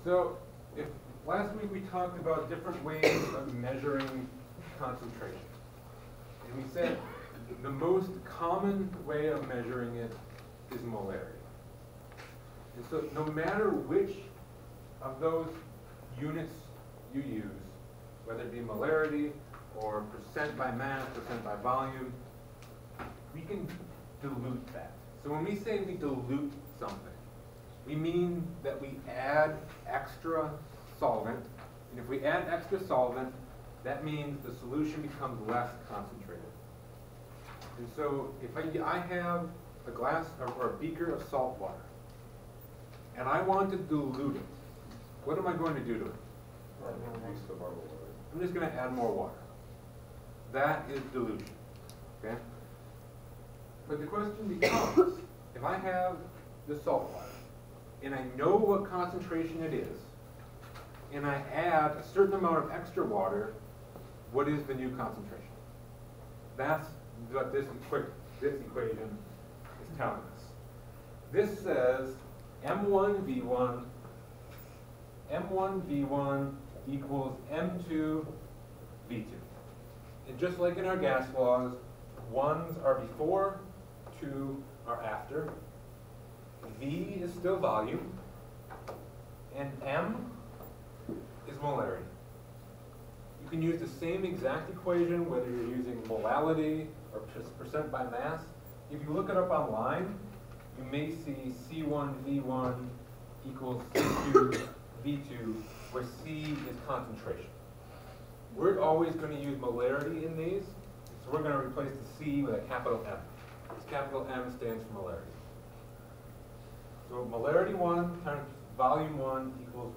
So, if last week we talked about different ways of measuring concentration. And we said the most common way of measuring it is molarity. And so no matter which of those units you use, whether it be molarity or percent by mass, percent by volume, we can dilute that. So when we say we dilute something, we mean that we add extra solvent. And if we add extra solvent, that means the solution becomes less concentrated. And so if I have a glass or a beaker of salt water, and I want to dilute it, what am I going to do to it? I'm just going to add more water. That is dilution. Okay? But the question becomes, if I have the salt water, and I know what concentration it is, and I add a certain amount of extra water, what is the new concentration? That's what this equation is telling us. This says M1V1 equals M2V2. And just like in our gas laws, 1s are before, 2 are after. V is still volume, and M is molarity. You can use the same exact equation whether you're using molality or percent by mass. If you look it up online, you may see C1V1 equals C2V2, where C is concentration. We're always going to use molarity in these, so we're going to replace the C with a capital M. This capital M stands for molarity. So molarity 1 times volume 1 equals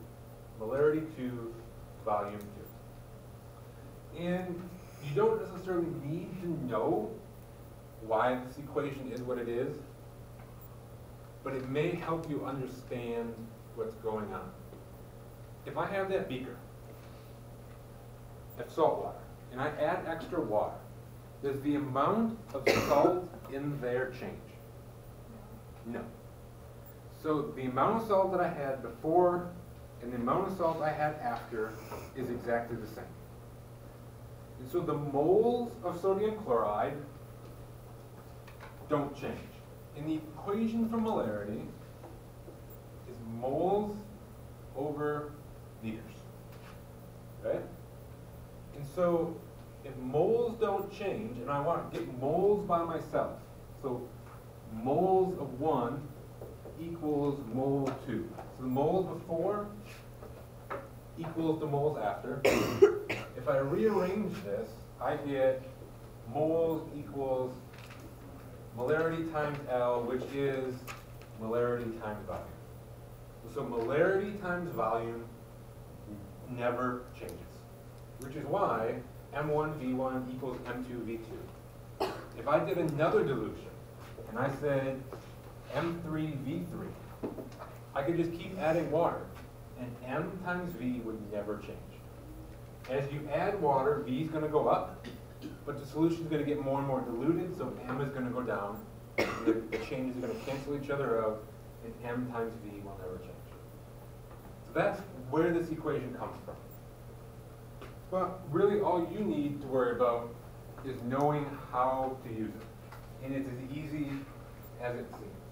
molarity 2 volume 2. And you don't necessarily need to know why this equation is what it is, but it may help you understand what's going on. If I have that beaker of salt water, and I add extra water, does the amount of salt in there change? No. So the amount of salt that I had before and the amount of salt I had after is exactly the same. And so the moles of sodium chloride don't change. And the equation for molarity is moles over liters. Okay? And so if moles don't change, and I want to get moles by myself, so moles of 1 equals mole 2. So the moles before equals the moles after. If I rearrange this, I get moles equals molarity times L, which is molarity times volume. So molarity times volume never changes, which is why M1V1 equals M2V2. If I did another dilution, and I said M3V3, I could just keep adding water, and M times V would never change. As you add water, V is going to go up, but the solution is going to get more and more diluted, so M is going to go down, and the changes are going to cancel each other out, and M times V will never change. So that's where this equation comes from. But really all you need to worry about is knowing how to use it. And it's as easy as it seems.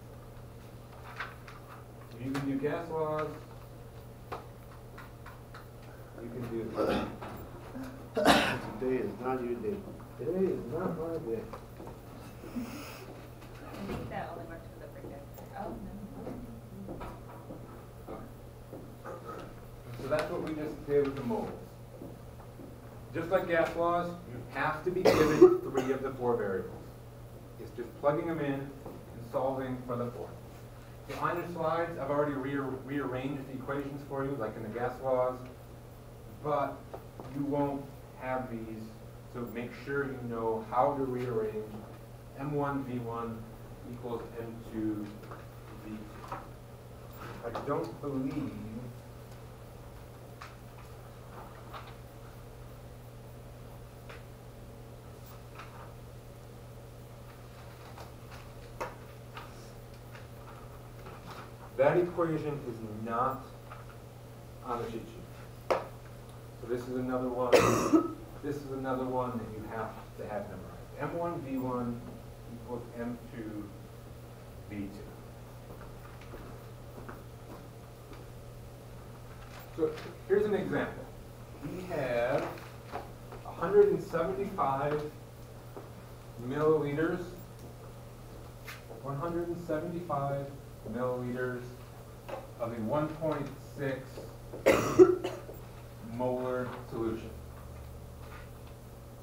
If you can do gas laws, you can do this. Today is not your day. Today is not my day. I think that only works for the projector. Oh, no. Okay. So that's what we just did with the moles. Just like gas laws, you have to be given 3 of the 4 variables. It's just plugging them in and solving for the 4. So on your slides, I've already rearranged the equations for you, like in the gas laws, but you won't have these, so make sure you know how to rearrange M1V1 equals M2V2. I don't believe that equation is not on the cheat sheet. So this is another one. This is another one that you have to have memorized. M1 V1 equals M2 V2. So here's an example. We have 175 milliliters, 175 milliliters of a 1.6 molar solution.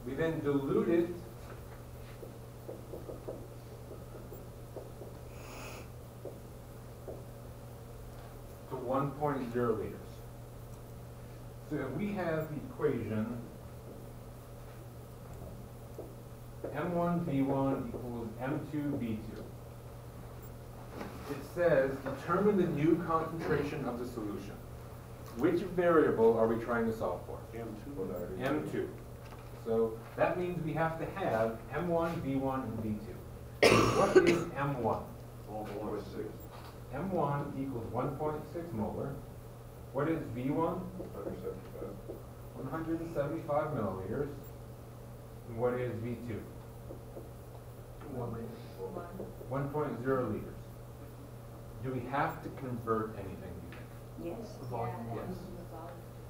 We then dilute it to 1.0 liters. So if we have the equation M1 V1 equals M2 V2. It says determine the new concentration of the solution. Which variable are we trying to solve for? M2. M2. So that means we have to have M1, V1, and V2. What is M1? 1.6. M1 equals 1.6 molar. What is V1? 175 milliliters. And what is V2? 1.0 liters. Do we have to convert anything, do you think? Yes. Yes.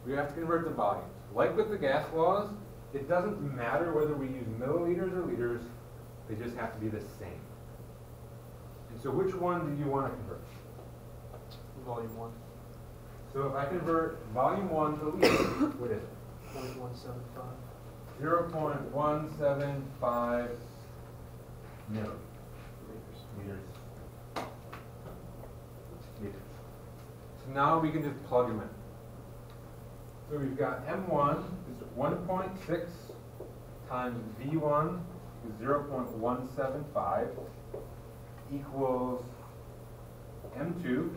We have to convert the volumes. Like with the gas laws, it doesn't matter whether we use milliliters or liters, they just have to be the same. And so which one do you want to convert? Volume 1. So if I convert volume 1 to liters, what is it? 0.175. 0.175 milliliters. Liters. So now we can just plug them in. So we've got M1 is 1.6 times V1 is 0.175 equals M2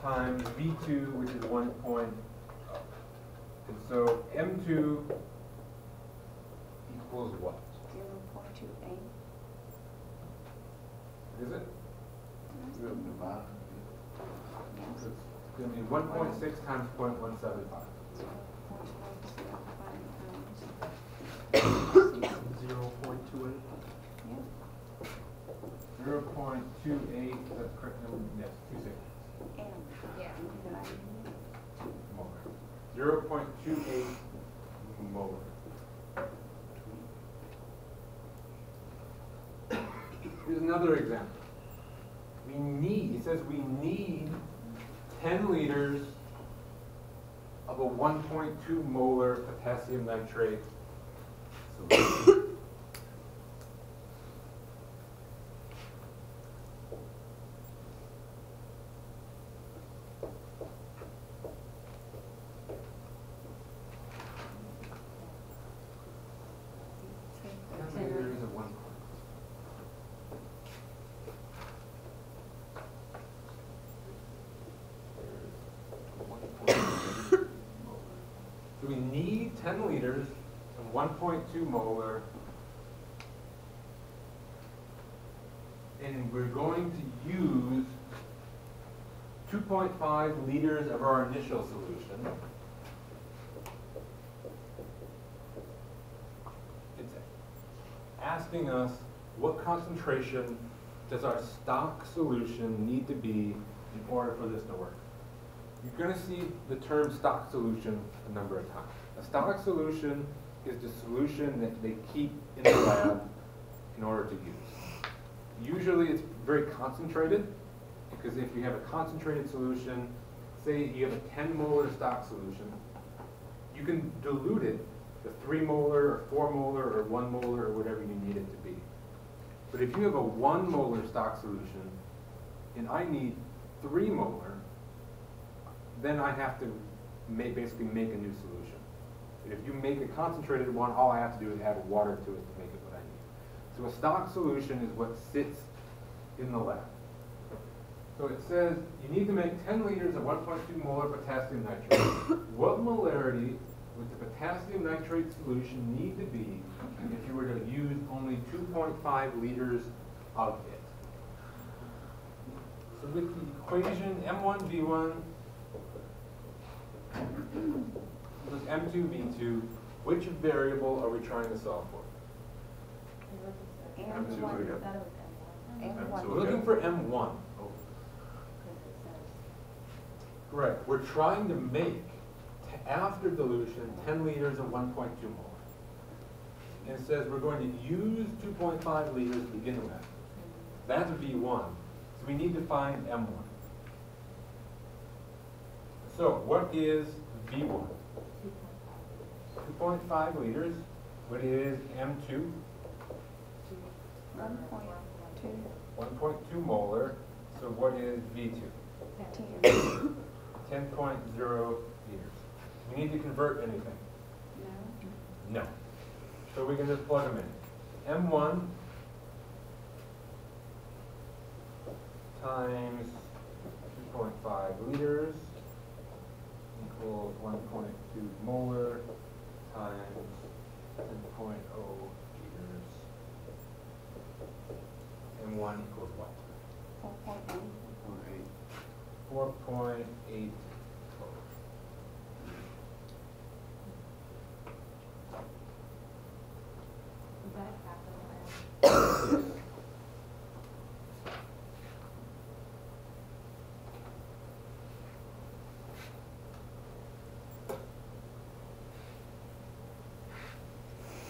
times V2, which is 1.0. And so M2 equals what? 0.28. Is it? You have to divide. Yes. It's going to be 1.6 times 0.175. 0.28. Yeah. 0.28, is that the correct number? Yes, 26 And. Yeah. molar. 0.28 molar. Here's another example. We need, it says we need 10 liters of a 1.2 molar potassium nitrate solution. Liters of 1. So we need 10 liters of 1.2 molar, and we're going to use 2.5 liters of our initial solution. It's asking us what concentration does our stock solution need to be in order for this to work. You're going to see the term stock solution a number of times. A stock solution is the solution that they keep in the lab in order to use. Usually it's very concentrated, because if you have a concentrated solution, say you have a 10 molar stock solution, you can dilute it to 3 molar or 4 molar or 1 molar or whatever you need it to be. But if you have a 1 molar stock solution and I need 3 molar, then I have to basically make a new solution. But if you make a concentrated one, all I have to do is add water to it to make it what I need. So a stock solution is what sits in the lab. So it says you need to make 10 liters of 1.2 molar potassium nitrate. What molarity would the potassium nitrate solution need to be if you were to use only 2.5 liters of it? So with the equation M1 V1 This is M2, V2. Which variable are we trying to solve for? And M2 one. again. And M2 one. We're looking for M1. Oh, Correct. We're trying to make, after dilution, 10 liters of 1.2 molar. And it says we're going to use 2.5 liters to begin with. That's V1. So we need to find M1. So what is V1? 2.5 liters. What is M2? 1.2. 1.2 molar. So what is V2? 10.0 liters. We need to convert anything. No. No. So we can just plug them in. M1 times 2.5 liters equals 1.2 molar times 10.0 liters. M1 equals what? 4.8. 4.8 total. Is that a capital N?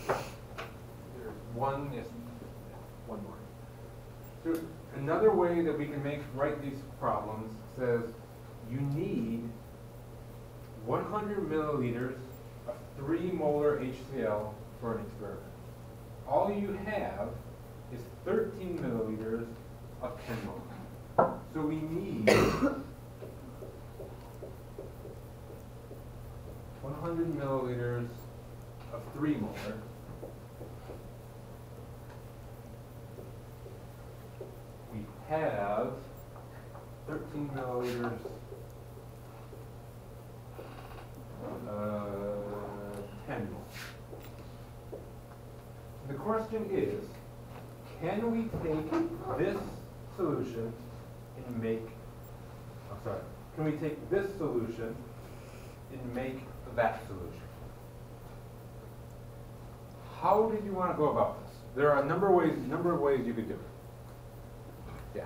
There's one, yes, one more. So another way that we can write these problems says you need 100 milliliters of 3 molar HCl for an experiment. All you have is 13 milliliters of 10 molar. So we need 100 milliliters of 3 molar. We have 13 milliliters, 10 molar. The question is, can we take this solution and make, can we take this solution and make that solution? How did you want to go about this? There are a number of ways you could do it. Yeah.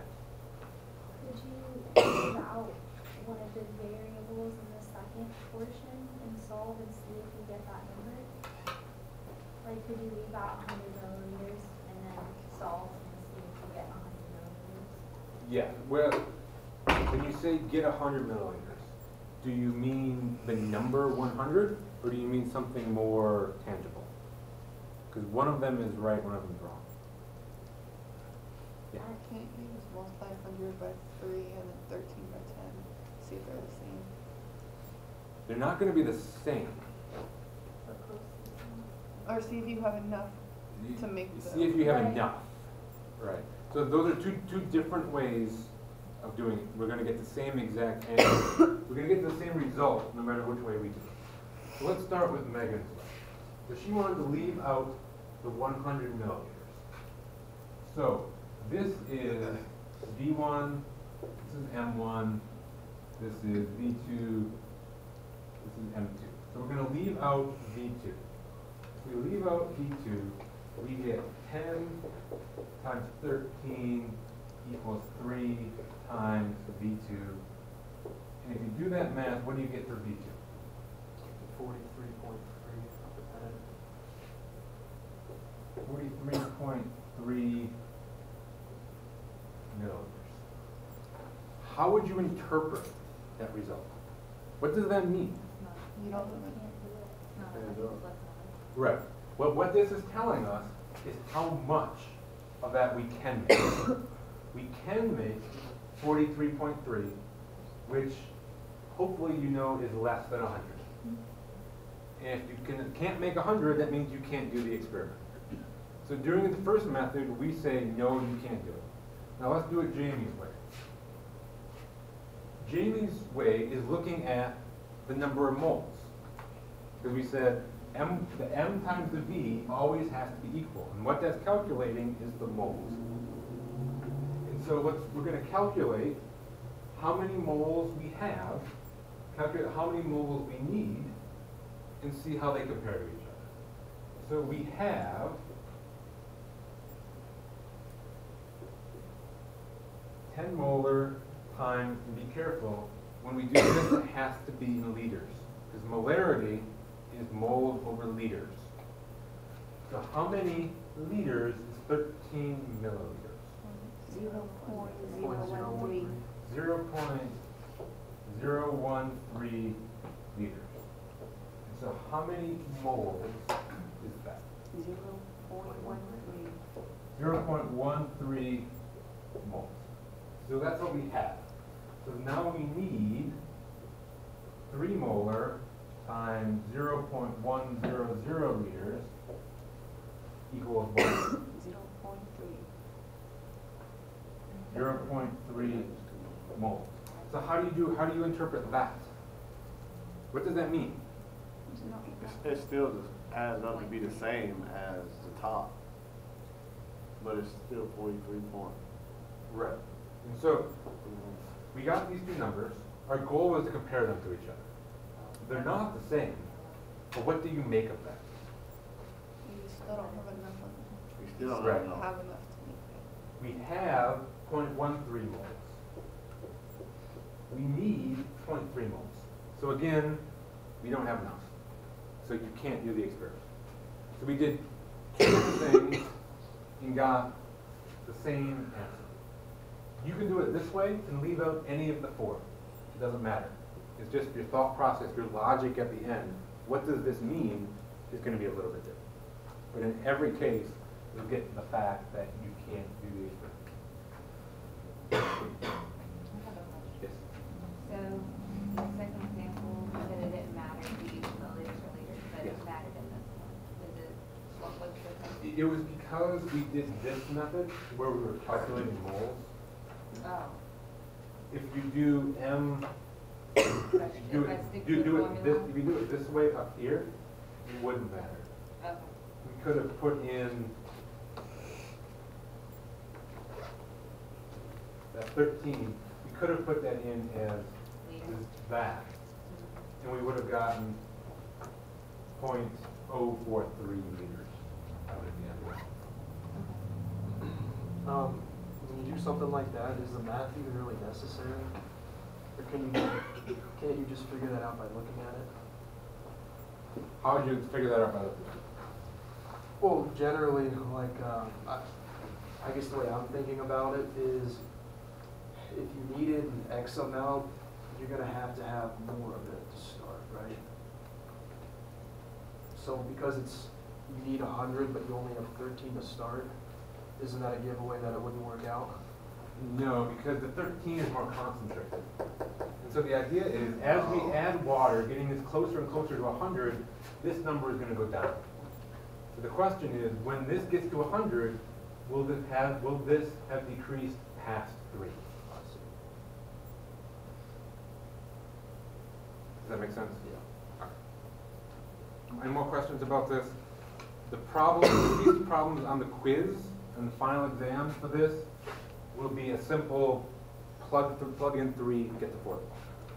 Could you leave out one of the variables in the second portion and solve and see if you get that number? Like, could you leave out 100 milliliters and then solve and see if you get 100 milliliters? Yeah. Well, when you say get 100 milliliters, do you mean the number 100, or do you mean something more tangible? Because one of them is right, one of them is wrong. Yeah. Can't you just multiply 100 by 3 and then 13 by 10? See if they're the same. They're not going to be the same. Or close to the same? Or see if you have enough to make the... See if you have Right. enough. Right. So those are two different ways of doing it. We're going to get the same exact answer. We're going to get the same result no matter which way we do it. So let's start with Megan's way. So she wanted to leave out the 100 milliliters. So this is V1, this is M1, this is V2, this is M2. So we're going to leave out V2. If we leave out V2, we get 10 times 13 equals 3 times V2. And if you do that math, what do you get for V2? 43.3. 43.3 milliliters. How would you interpret that result? What does that mean? You don't You know. can't do it. It's not, Yeah, I think no. it's less than Right. Well, what this is telling us is how much of that we can make. We can make 43.3, which hopefully you know is less than 100. And if you can't make 100, that means you can't do the experiment. So during the first method, we say, no, you can't do it. Now let's do it Jamie's way. Jamie's way is looking at the number of moles. Because we said the M times the V always has to be equal. And what that's calculating is the moles. And so we're going to calculate how many moles we have calculate how many moles we need, and see how they compare to each other. So we have 10 molar times, and be careful, when we do this, it has to be in liters, because molarity is moles over liters. So how many liters is 13 milliliters? 0.013. 0.013 liters. And so how many moles is that? 0.13. 0.13 moles. So that's what we have. So now we need 3 molar times 0.100 liters equals what? 0.3 moles. So how do you interpret that? What does that mean? It still just adds up to be the same as the top, but it's still 43 point. Right. And so we got these two numbers. Our goal was to compare them to each other. They're not the same, but what do you make of that? You still don't have enough of them. We still don't Right. have enough. Have enough to make it. We have 0.13 moles. We need 0.3 moles. So again, we don't have enough. So you can't do the experiment. So we did two different things and got the same answer. You can do it this way and leave out any of the four. It doesn't matter. It's just your thought process, your logic at the end. What does this mean is going to be a little bit different. But in every case, you'll get the fact that you can't do the experiment. I have a question. Yes. So, the second example, you said it didn't matter if you used milliliters or liters, but Yes. it mattered in this one. Is it, what's the difference? It was because we did this method where we were calculating moles. Oh, If you do M, if do I it, stick to the do it this, formula? if you do it this way up here, it wouldn't matter. Okay. We could have put in that 13, we could have put that in as Liters. that, and we would have gotten 0.043 liters out of the end. When you do something like that, is the math even really necessary? Or can't you just figure that out by looking at it? How would you figure that out by looking at it? Well, generally, like, I guess the way I'm thinking about it is, if you needed an X amount, you're gonna have to have more of it to start, right? So because you need 100, but you only have 13 to start, isn't that a giveaway that it wouldn't work out? No, because the 13 is more concentrated. And so the idea is, as we add water, getting this closer and closer to 100, this number is going to go down. So the question is, when this gets to 100, will this have decreased past 3? Does that make sense? Yeah. Any more questions about this? The problem, these problems on the quiz and the final exam for this will be a simple plug in 3, get the formula.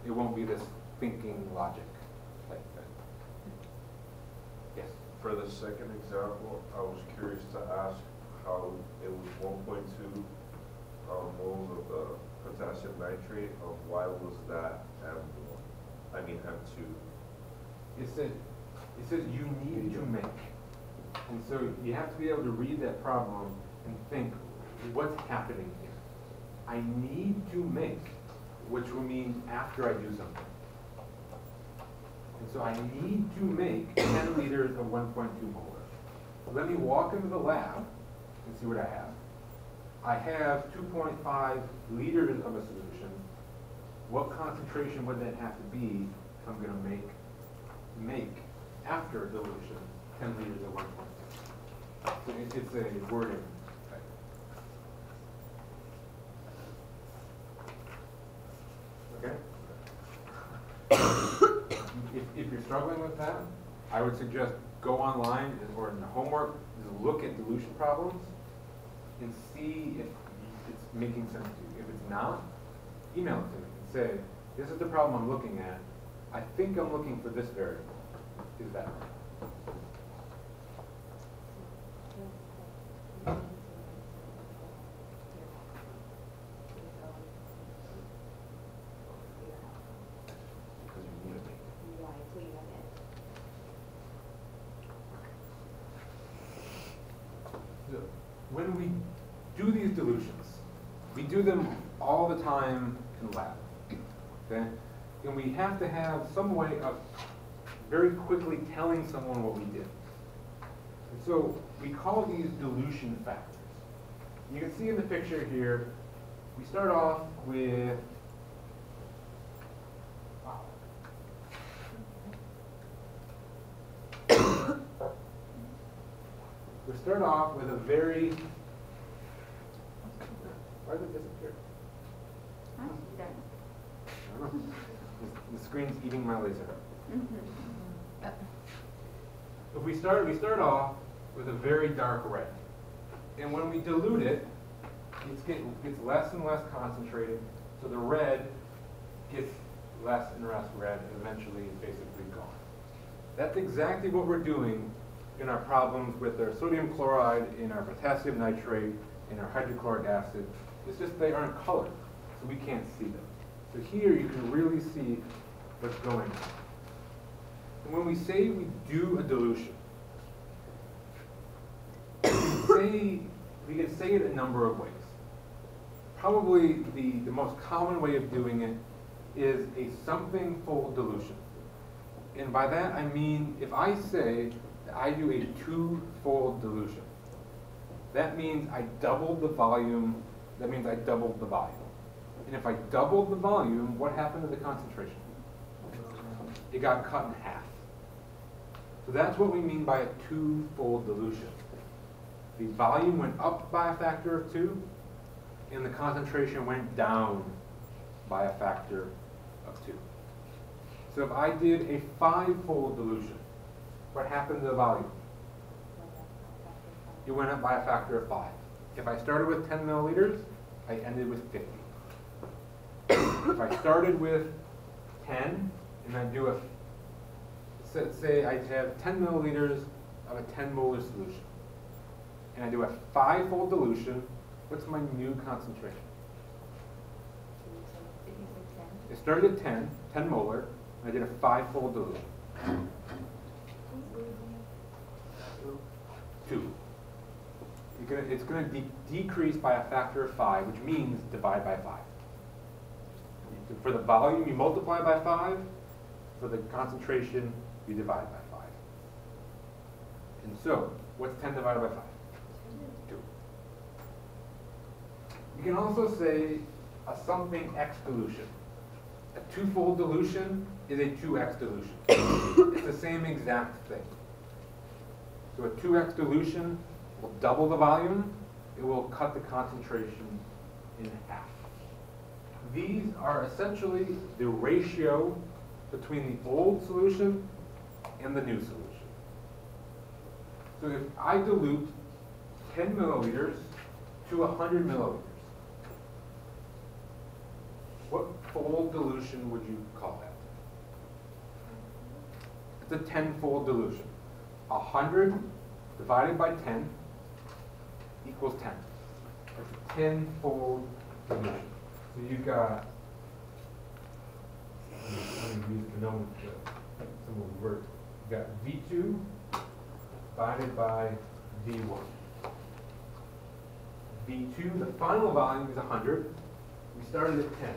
It won't be this thinking logic type thing. Yes? For the second example, I was curious to ask how it was 1.2 moles of the potassium nitrate. Why was that M1? I mean M2. It says you need to make. And so you have to be able to read that problem and think, what's happening here? I need to make, which will mean after I do something. And so I need to make 10 liters of 1.2 molar. Let me walk into the lab and see what I have. I have 2.5 liters of a solution. What concentration would that have to be if I'm going to make after dilution 10 liters of 1.2? So it's a wording type. Okay? If you're struggling with that, I would suggest go online or in the homework, just look at dilution problems and see if it's making sense to you. If it's not, email it to me and say, this is the problem I'm looking at. I think I'm looking for this variable. Is that right? Because you need it. So, when we do these dilutions, we do them all the time in lab, okay? And we have to have some way of very quickly telling someone what we did. And so we call these dilution factors. You can see in the picture here, we start off with, wow. We start off with a very, why did it disappear? Huh? Done. I don't know. The screen's eating my laser. If we start off with a very dark red, and when we dilute it, it gets less and less concentrated, so the red gets less and less red, and eventually it's basically gone. That's exactly what we're doing in our problems with our sodium chloride, in our potassium nitrate, in our hydrochloric acid. It's just they aren't colored, so we can't see them. So here you can really see what's going on. And when we say we do a dilution, we can say it a number of ways. Probably the most common way of doing it is a something full dilution. And by that I mean, if I say that I do a two-fold dilution, that means I doubled the volume, that means I doubled the volume. And if I doubled the volume, what happened to the concentration? It got cut in half. So that's what we mean by a two-fold dilution. The volume went up by a factor of 2, and the concentration went down by a factor of 2. So if I did a 5-fold dilution, what happened to the volume? It went up by a factor of 5. If I started with 10 milliliters, I ended with 50. If I started with 10, and I do say I have 10 milliliters of a 10 molar solution, and I do a 5-fold dilution, what's my new concentration? It started at 10 molar, and I did a 5-fold dilution. 2. It's going to decrease by a factor of 5, which means divide by 5. For the volume, you multiply by 5. For the concentration, you divide by 5. And so, what's 10 divided by 5? 2. You can also say a something X dilution. A 2-fold dilution is a 2X dilution. It's the same exact thing. So a 2X dilution will double the volume. It will cut the concentration in half. These are essentially the ratio between the old solution and the new solution. So if I dilute 10 milliliters to 100 milliliters, what fold dilution would you call that? It's a 10-fold dilution. 100 divided by 10 equals 10. That's a 10-fold dilution. So you've got, I'm going to use the number, some of the words. You've got V2 divided by V1. V2, the final volume is 100. We started at 10.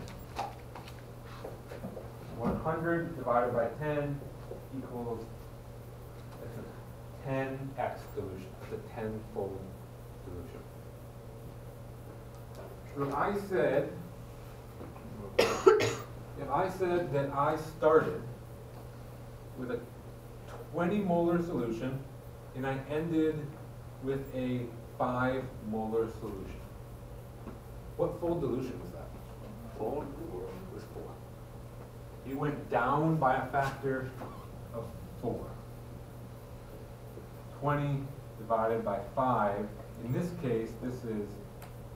100 divided by 10 equals, that's a 10x dilution. That's a 10-fold dilution. So if I said that I started with a 20 molar solution and I ended with a 5 molar solution, what fold dilution was that? Fold was 4. It went down by a factor of 4. 20 divided by 5. In this case, this is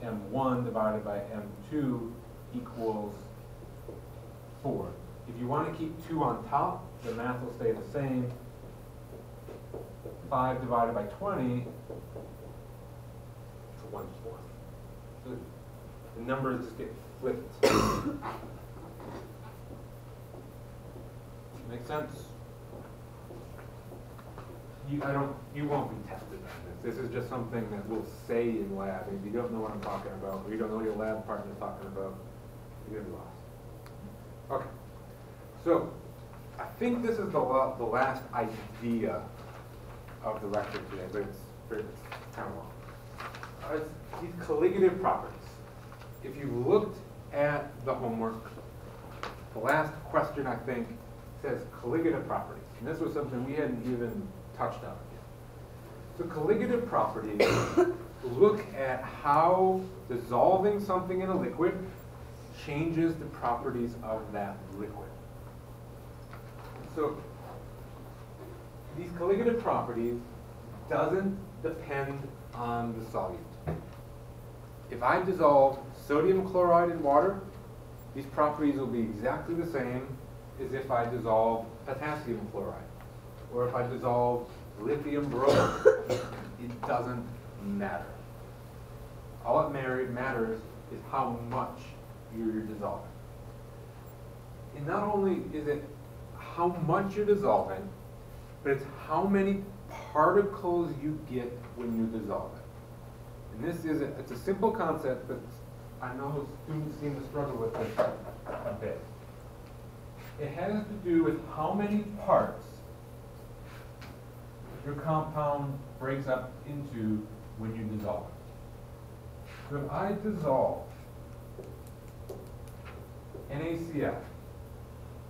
M1 divided by M2 equals 4. If If you want to keep 2 on top, the math will stay the same. 5 divided by 20, it's 1/4. So the numbers just get flipped. Make sense? You won't be tested on this. This is just something that we'll say in lab. And if you don't know what I'm talking about, or you don't know what your lab partner's talking about, you're gonna be lost. Okay. So, I think this is the last idea of the lecture today, but it's kind of long. It's these colligative properties. If you looked at the homework, the last question, I think, says colligative properties. And this was something we hadn't even touched on yet. So colligative properties look at how dissolving something in a liquid changes the properties of that liquid. So these colligative properties doesn't depend on the solute. If I dissolve sodium chloride in water, these properties will be exactly the same as if I dissolve potassium chloride, or if I dissolve lithium bromide. It doesn't matter. All it matters is how much you're dissolving. And not only is it how much you're dissolving, but it's how many particles you get when you dissolve it. And this is it's a simple concept, but I know students seem to struggle with this a bit. It has to do with how many parts your compound breaks up into when you dissolve it. So if I dissolve NaCl,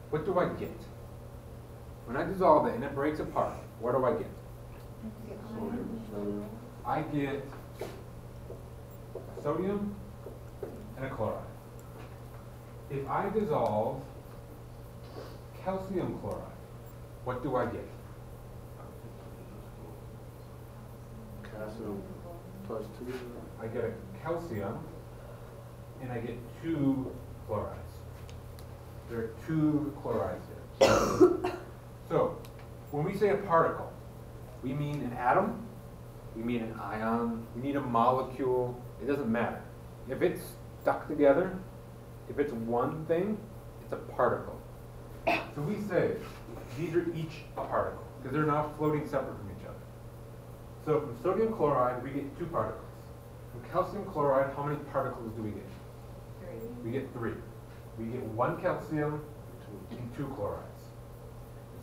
what do I get? When I dissolve it and it breaks apart, what do I get? I get sodium and a chloride. If I dissolve calcium chloride, what do I get? Calcium plus 2. I get a calcium and I get 2 chlorides. There are 2 chlorides here. So, when we say a particle, we mean an atom, we mean an ion, we need a molecule. It doesn't matter. If it's stuck together, if it's one thing, it's a particle. So we say these are each a particle, because they're not floating separate from each other. So from sodium chloride, we get 2 particles. From calcium chloride, how many particles do we get? 3. We get 3. We get 1 calcium and 2 chlorides.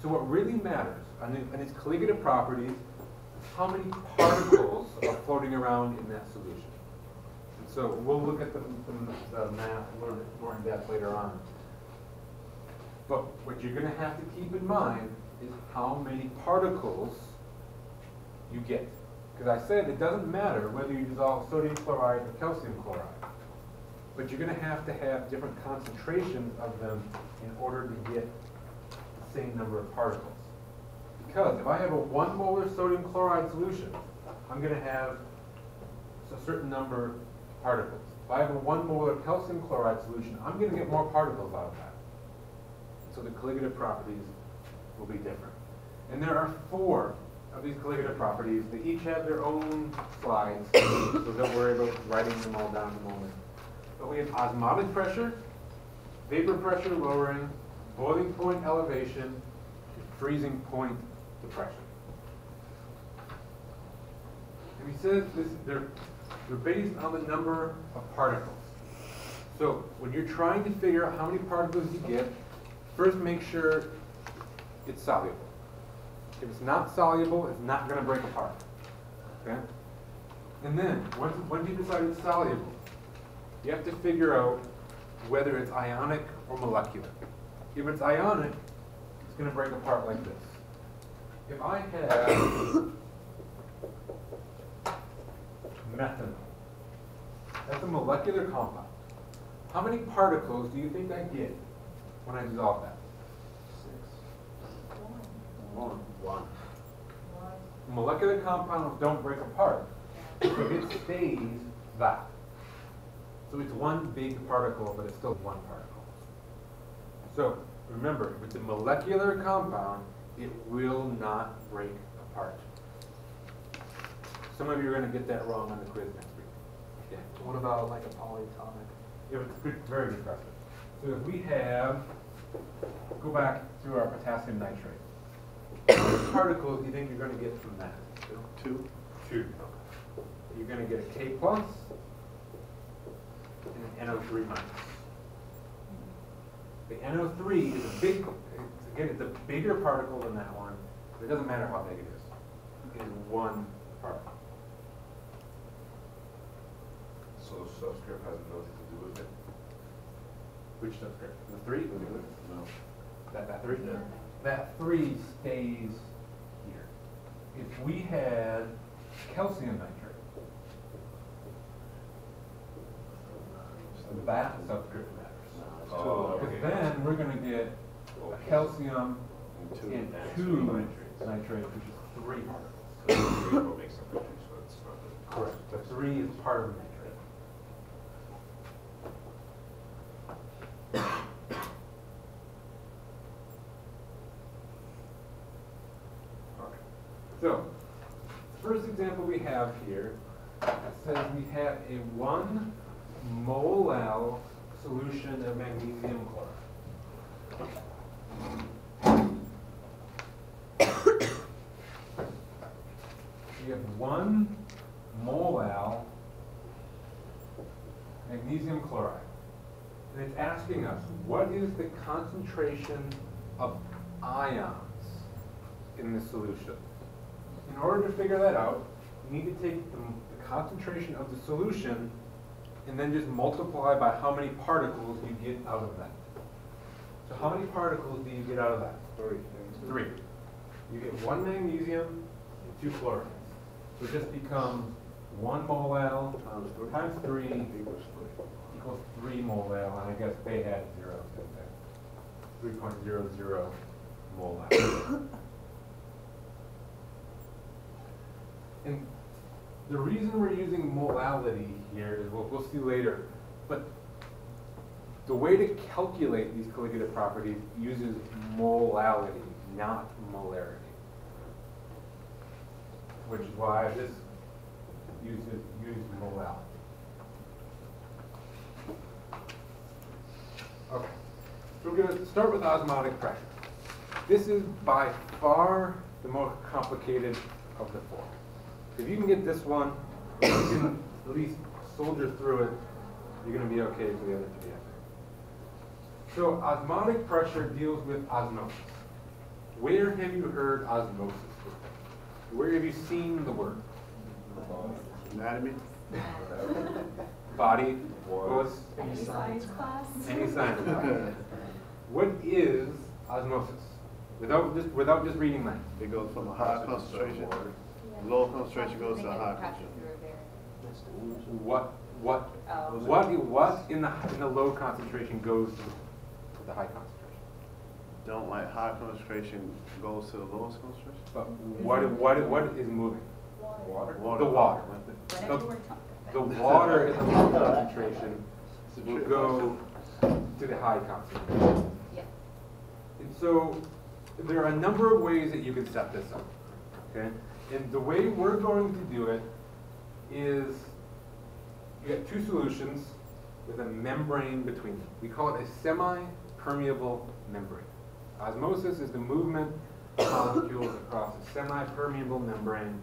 So what really matters on these colligative properties is how many particles are floating around in that solution. And so we'll look at the math a little bit more in depth later on. But what you're going to have to keep in mind is how many particles you get. Because I said it doesn't matter whether you dissolve sodium chloride or calcium chloride. But you're going to have different concentrations of them in order to get the same number of particles. Because if I have a 1 molar sodium chloride solution, I'm going to have a certain number of particles. If I have a 1 molar calcium chloride solution, I'm going to get more particles out of that. So the colligative properties will be different. And there are 4 of these colligative properties. They each have their own slides, so don't worry about writing them all down in a moment. But we have osmotic pressure, vapor pressure lowering, boiling point elevation, and freezing point depression. And we said they're based on the number of particles. So when you're trying to figure out how many particles you get, first make sure it's soluble. If it's not soluble, it's not going to break apart. Okay? And then, once you decide it's soluble, you have to figure out whether it's ionic or molecular. If it's ionic, it's going to break apart like this. If I have methanol, that's a molecular compound. How many particles do you think I get when I dissolve that? 1. Molecular compounds don't break apart, so it stays that. So it's 1 big particle, but it's still 1 particle. So remember, if it's a molecular compound, it will not break apart. Some of you are going to get that wrong on the quiz next week. Yeah. What about like a polyatomic? Yeah, it's good, very good question. So if we have, go back to our potassium nitrate. How many particles do you think you're going to get from that? Two. Two. You're going to get a K plus and an NO3 minus. The NO3 is a big, again, it's a bigger particle than that one, but it doesn't matter how big it is. It is one particle. So subscript has nothing to do with it? Which subscript? The 3? No. That 3? Yeah. That 3 stays here. If we had calcium nitrate, that subscript matters. Oh, Because okay. then we're going to get a calcium and 2 nitrate, which is 3 particles. So the three will make some countries, so it's not the. Correct. The 3 is part of the nitrate. Okay. So, the first example we have here, it says we have a 1 mole solution of magnesium chloride. We have 1 mole magnesium chloride. And it's asking us, what is the concentration of ions in this solution? In order to figure that out, you need to take the concentration of the solution and then just multiply by how many particles you get out of that. So how many particles do you get out of that? 3. You get 1 magnesium and 2 chlorides. So it just becomes 1 mole times 3 equals 3 mole, and I guess they had zeros in there. 3.00 mole. And the reason we're using molality here is we'll see later, but the way to calculate these colligative properties uses molality, not molarity. Which is why this uses molality. Okay, so we're going to start with osmotic pressure. This is by far the most complicated of the 4. If you can get this one, if you can at least soldier through it, you're going to be okay for the other 3, I think. So osmotic pressure deals with osmosis. Where have you heard osmosis before? Where have you seen the word? Anatomy? Body? Was. Any science class? Any science class. What is osmosis? Without just reading that. It goes from a high concentration, Yeah. low concentration goes to a high Passing concentration. through there. What in the low concentration goes to the high concentration? Don't like high concentration goes to the lowest concentration? But what is moving? Water? The water. Whatever we're talking The about. water in the low concentration will go to the high concentration. Yeah. And so there are a number of ways that you can set this up, okay? And the way we're going to do it is you get 2 solutions with a membrane between them. We call it a semi-permeable membrane. Osmosis is the movement of molecules across a semi-permeable membrane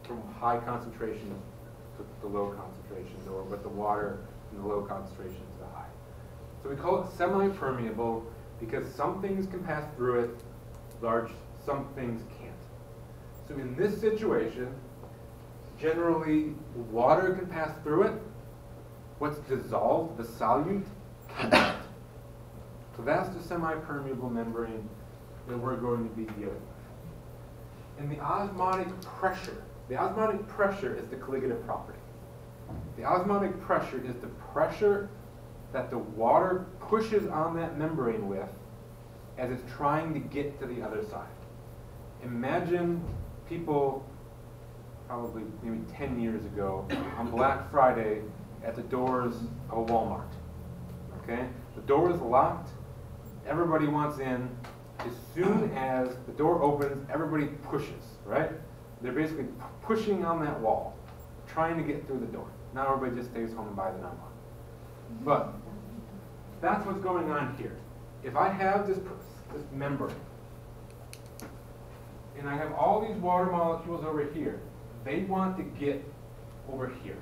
from high concentration to the low concentration, or with the water from the low concentration to the high. So we call it semi-permeable because some things can pass through it, some things can't. So in this situation, generally water can pass through it. What's dissolved, the solute, cannot. So that's the semi-permeable membrane that we're going to be dealing with. And the osmotic pressure is the colligative property. The osmotic pressure is the pressure that the water pushes on that membrane with as it's trying to get to the other side. Imagine people, probably maybe 10 years ago, on Black Friday at the doors of a Walmart. Okay? The door is locked everybody wants in. As soon as the door opens, everybody pushes, right? They're basically pushing on that wall, trying to get through the door. Now everybody just stays home and buys an online. But that's what's going on here. If I have this membrane, and I have all these water molecules over here, they want to get over here.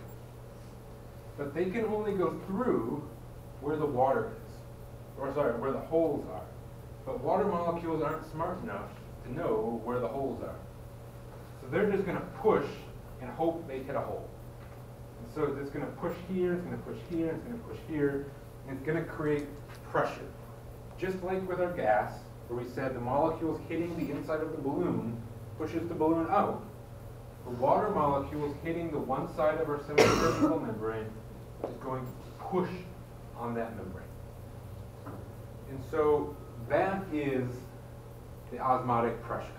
But they can only go through where the water is, or sorry, where the holes are. But water molecules aren't smart enough to know where the holes are. So they're just going to push and hope they hit a hole. And so it's going to push here, it's going to push here, it's going to push here, and it's going to create pressure. Just like with our gas, where we said the molecules hitting the inside of the balloon pushes the balloon out. The water molecules hitting the one side of our semi-permeable membrane is going to push on that membrane. And so that is the osmotic pressure.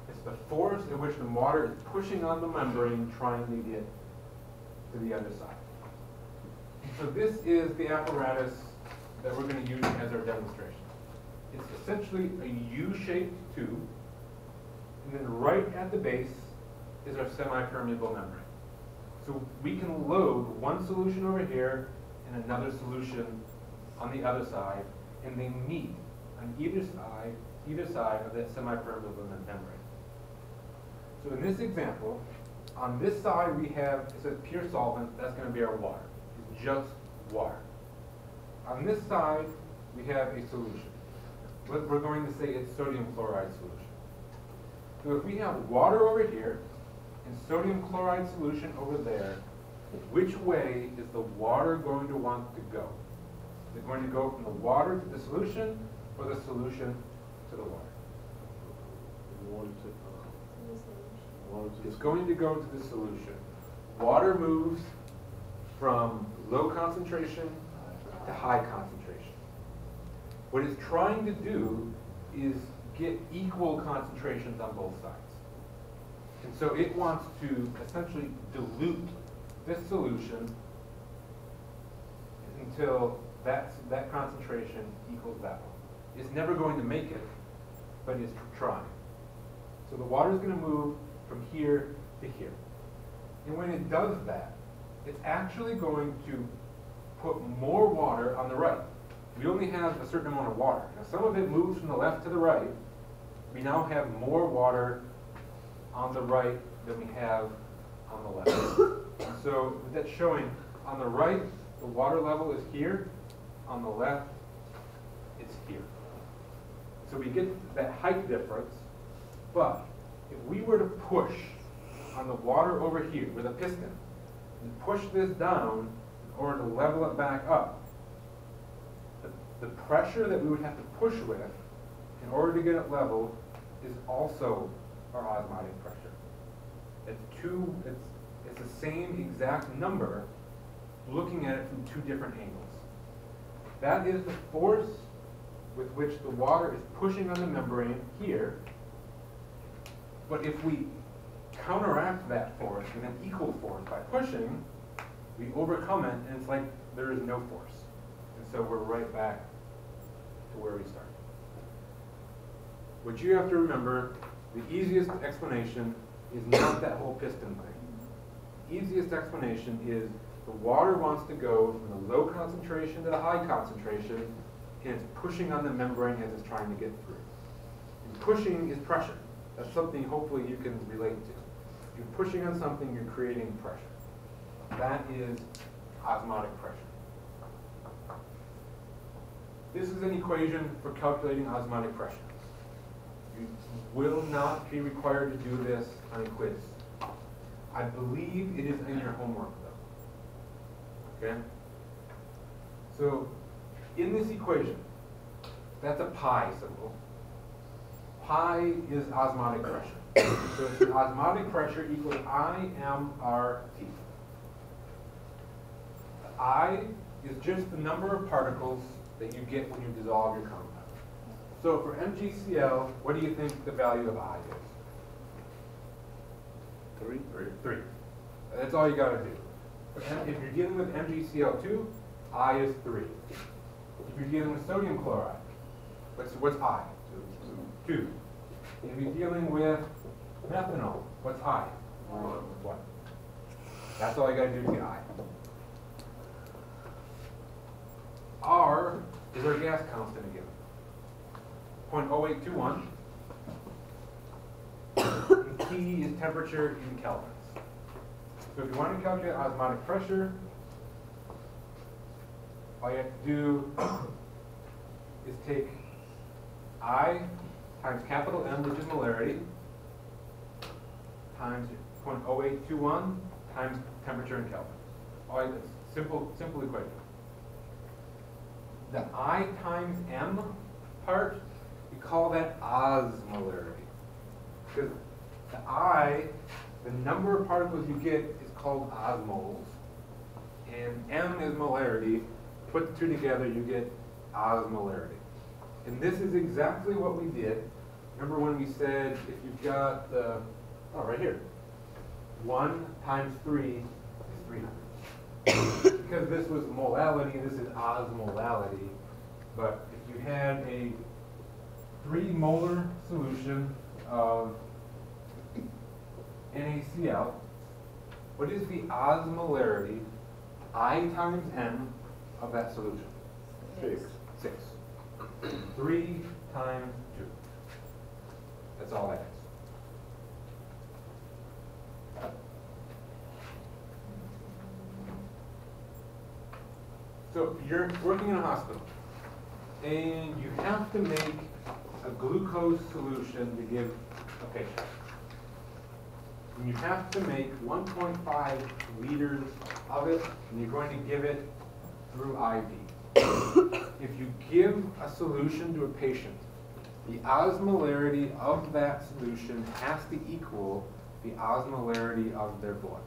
It's the force in which the water is pushing on the membrane trying to get to the other side. So this is the apparatus that we're going to use as our demonstration. It's essentially a U-shaped tube, and then right at the base is our semi-permeable membrane. So we can load one solution over here and another solution on the other side, and they meet on either side of that semi-permeable membrane. So in this example, on this side we have, it says pure solvent, that's going to be our water. It's just water. On this side, we have a solution. We're going to say it's sodium chloride solution. So if we have water over here and sodium chloride solution over there, which way is the water going to want to go? Is it going to go from the water to the solution, or the solution to the water? It's going to go to the solution. Water moves from low concentration to high concentration. What it's trying to do is get equal concentrations on both sides. And so it wants to essentially dilute this solution until that concentration equals that one. It's never going to make it, but it's trying. So the water is going to move from here to here. And when it does that, it's actually going to put more water on the right. We only have a certain amount of water. Now some of it moves from the left to the right. We now have more water on the right than we have on the left. So that's showing on the right, the water level is here. On the left, it's here. So we get that height difference, but if we were to push on the water over here with a piston and push this down in order to level it back up, the pressure that we would have to push with in order to get it level is also our osmotic pressure. It's the same exact number looking at it from two different angles. That is the force with which the water is pushing on the membrane here. But if we counteract that force with an equal force by pushing, we overcome it, and it's like there is no force. And so we're right back to where we started. What you have to remember, the easiest explanation is not that whole piston thing. The easiest explanation is the water wants to go from the low concentration to the high concentration, and it's pushing on the membrane as it's trying to get through. And pushing is pressure. That's something hopefully you can relate to. If you're pushing on something, you're creating pressure. That is osmotic pressure. This is an equation for calculating osmotic pressure. You will not be required to do this on a quiz. I believe it is in your homework though. Okay? So, in this equation, that's a pi symbol. Pi is osmotic pressure. So it's osmotic pressure equals IMRT. I is just the number of particles that you get when you dissolve your compound. So for MgCl, what do you think the value of I is? 3. That's all you got to do. If you're dealing with MgCl2, I is 3. If you're dealing with sodium chloride, What's I? 2. If you're dealing with methanol, what's I? 1. That's all I gotta do to get I. R is our gas constant again. 0.0821. And T is temperature in kelvins. So if you want to calculate osmotic pressure, all you have to do is take I times capital M, which is molarity, times 0.0821 times temperature in kelvins. All right, simple equation. The I times M part, we call that osmolarity. Because the I, the number of particles you get is called osmoles, and M is molarity. Put the two together, you get osmolarity. And this is exactly what we did. Remember when we said if you've got the, right here, 1 times 3 is 300. Because this was molality, this is osmolality. But if you had a 3 molar solution of NaCl, what is the osmolarity, I times M, of that solution? 6. 3 times 2. That's all that is. So you're working in a hospital, and you have to make a glucose solution to give a patient. And you have to make 1.5 liters of it, and you're going to give it through IV. If you give a solution to a patient, the osmolarity of that solution has to equal the osmolarity of their blood.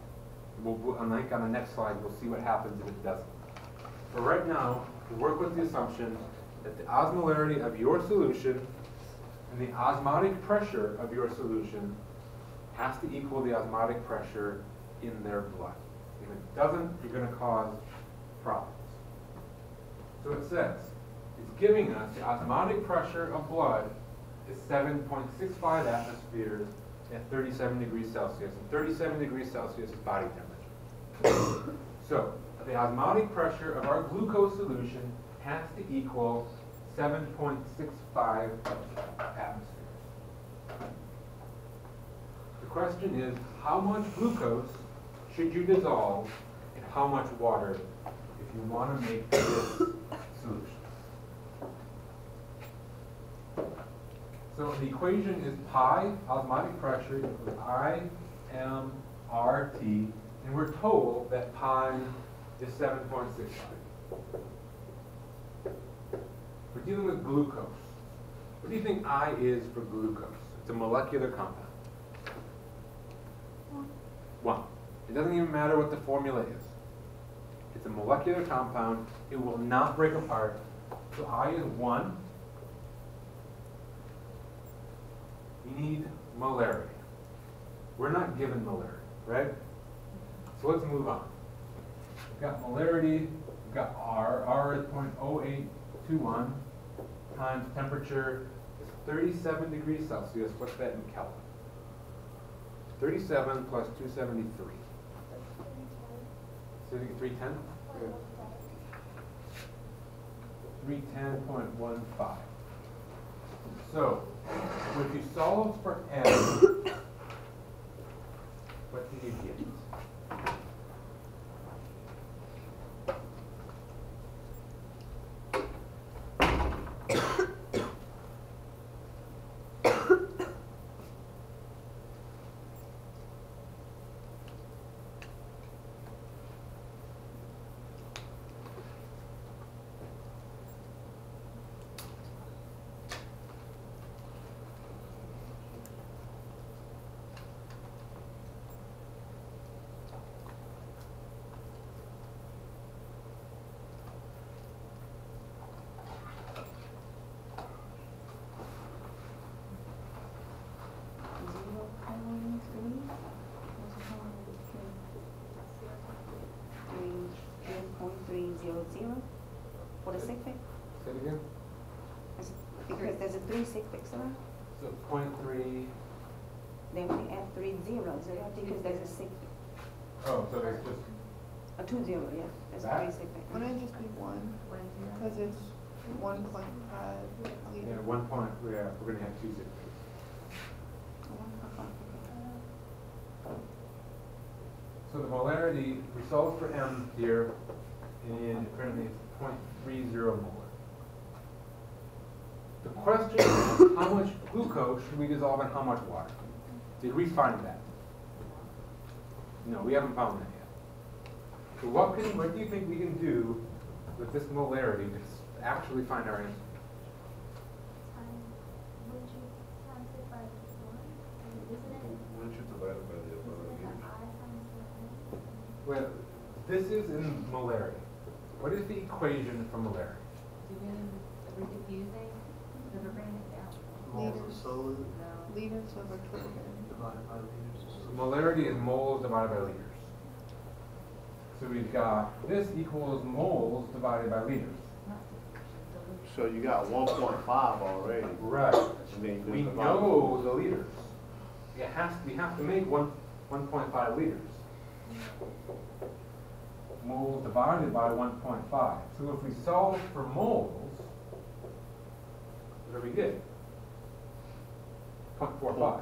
On the next slide, we'll see what happens if it doesn't. But right now, we work with the assumption that the osmolarity of your solution and the osmotic pressure of your solution has to equal the osmotic pressure in their blood. If it doesn't, you're going to cause problems. So it says, it's giving us the osmotic pressure of blood is 7.65 atmospheres at 37 degrees Celsius. And 37 degrees Celsius is body temperature. So the osmotic pressure of our glucose solution has to equal 7.65 atmospheres. The question is, how much glucose should you dissolve in how much water if you want to make this solution? So the equation is pi, osmotic pressure, equals I, M, R, T, and we're told that pi is 7.65. We're dealing with glucose. What do you think I is for glucose? It's a molecular compound. 1. It doesn't even matter what the formula is. It's a molecular compound. It will not break apart. So I is 1. We need molarity. We're not given molarity, right? So let's move on. We've got molarity, we've got R. R is 0.0821 times temperature is 37 degrees Celsius. What's that in Kelvin? 37 plus 273. 310? 310.15. So, if you solve for M, what do you get? What is it? Say it again. Because there's a 3 suffix around, So 0.3, then we add 3 zeros, so that's because there's a 6, oh, so it's just, a 2 0, yeah, there's a That? 3 suffix. Wouldn't it just be 1? 1 0. Because it's 1.5 yeah, liters. 1 point, yeah, we're gonna have 2 zip codes. So the molarity, we solved for M here, and currently it's 0.30 molar. The question is, how much glucose should we dissolve in how much water? Did we find that? No, we haven't found that yet. So what do you think we can do with this molarity to actually find our answer? Would you times it by 1? Isn't it, Wouldn't you divide it by the isn't amount of it the liters? I times the N? Well, this is in molarity. What is the equation for molarity? Are we confusing? Because we're bringing it down. Moles of Liters. solid No. Liters over kilogram. divided by liters. So molarity is moles divided by liters. So we've got this equals moles divided by liters. So you got 1.5 already. Right. And then you We just divide know the liters. We have to make 1.5 liters. Moles divided by 1.5. So if we solve for moles, what do we get? 0.45.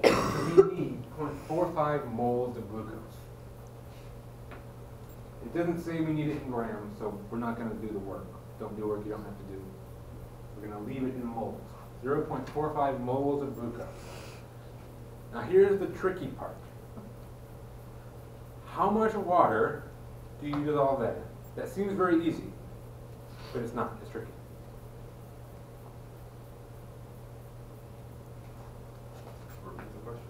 So we need 0.45 moles of glucose. It doesn't say we need it in grams, so we're not going to do the work. Don't do work you don't have to do. We're going to leave it in moles. 0.45 moles of glucose. Now here's the tricky part. How much water do you dissolve that in? That seems very easy, but it's not. It's tricky. Repeat the question.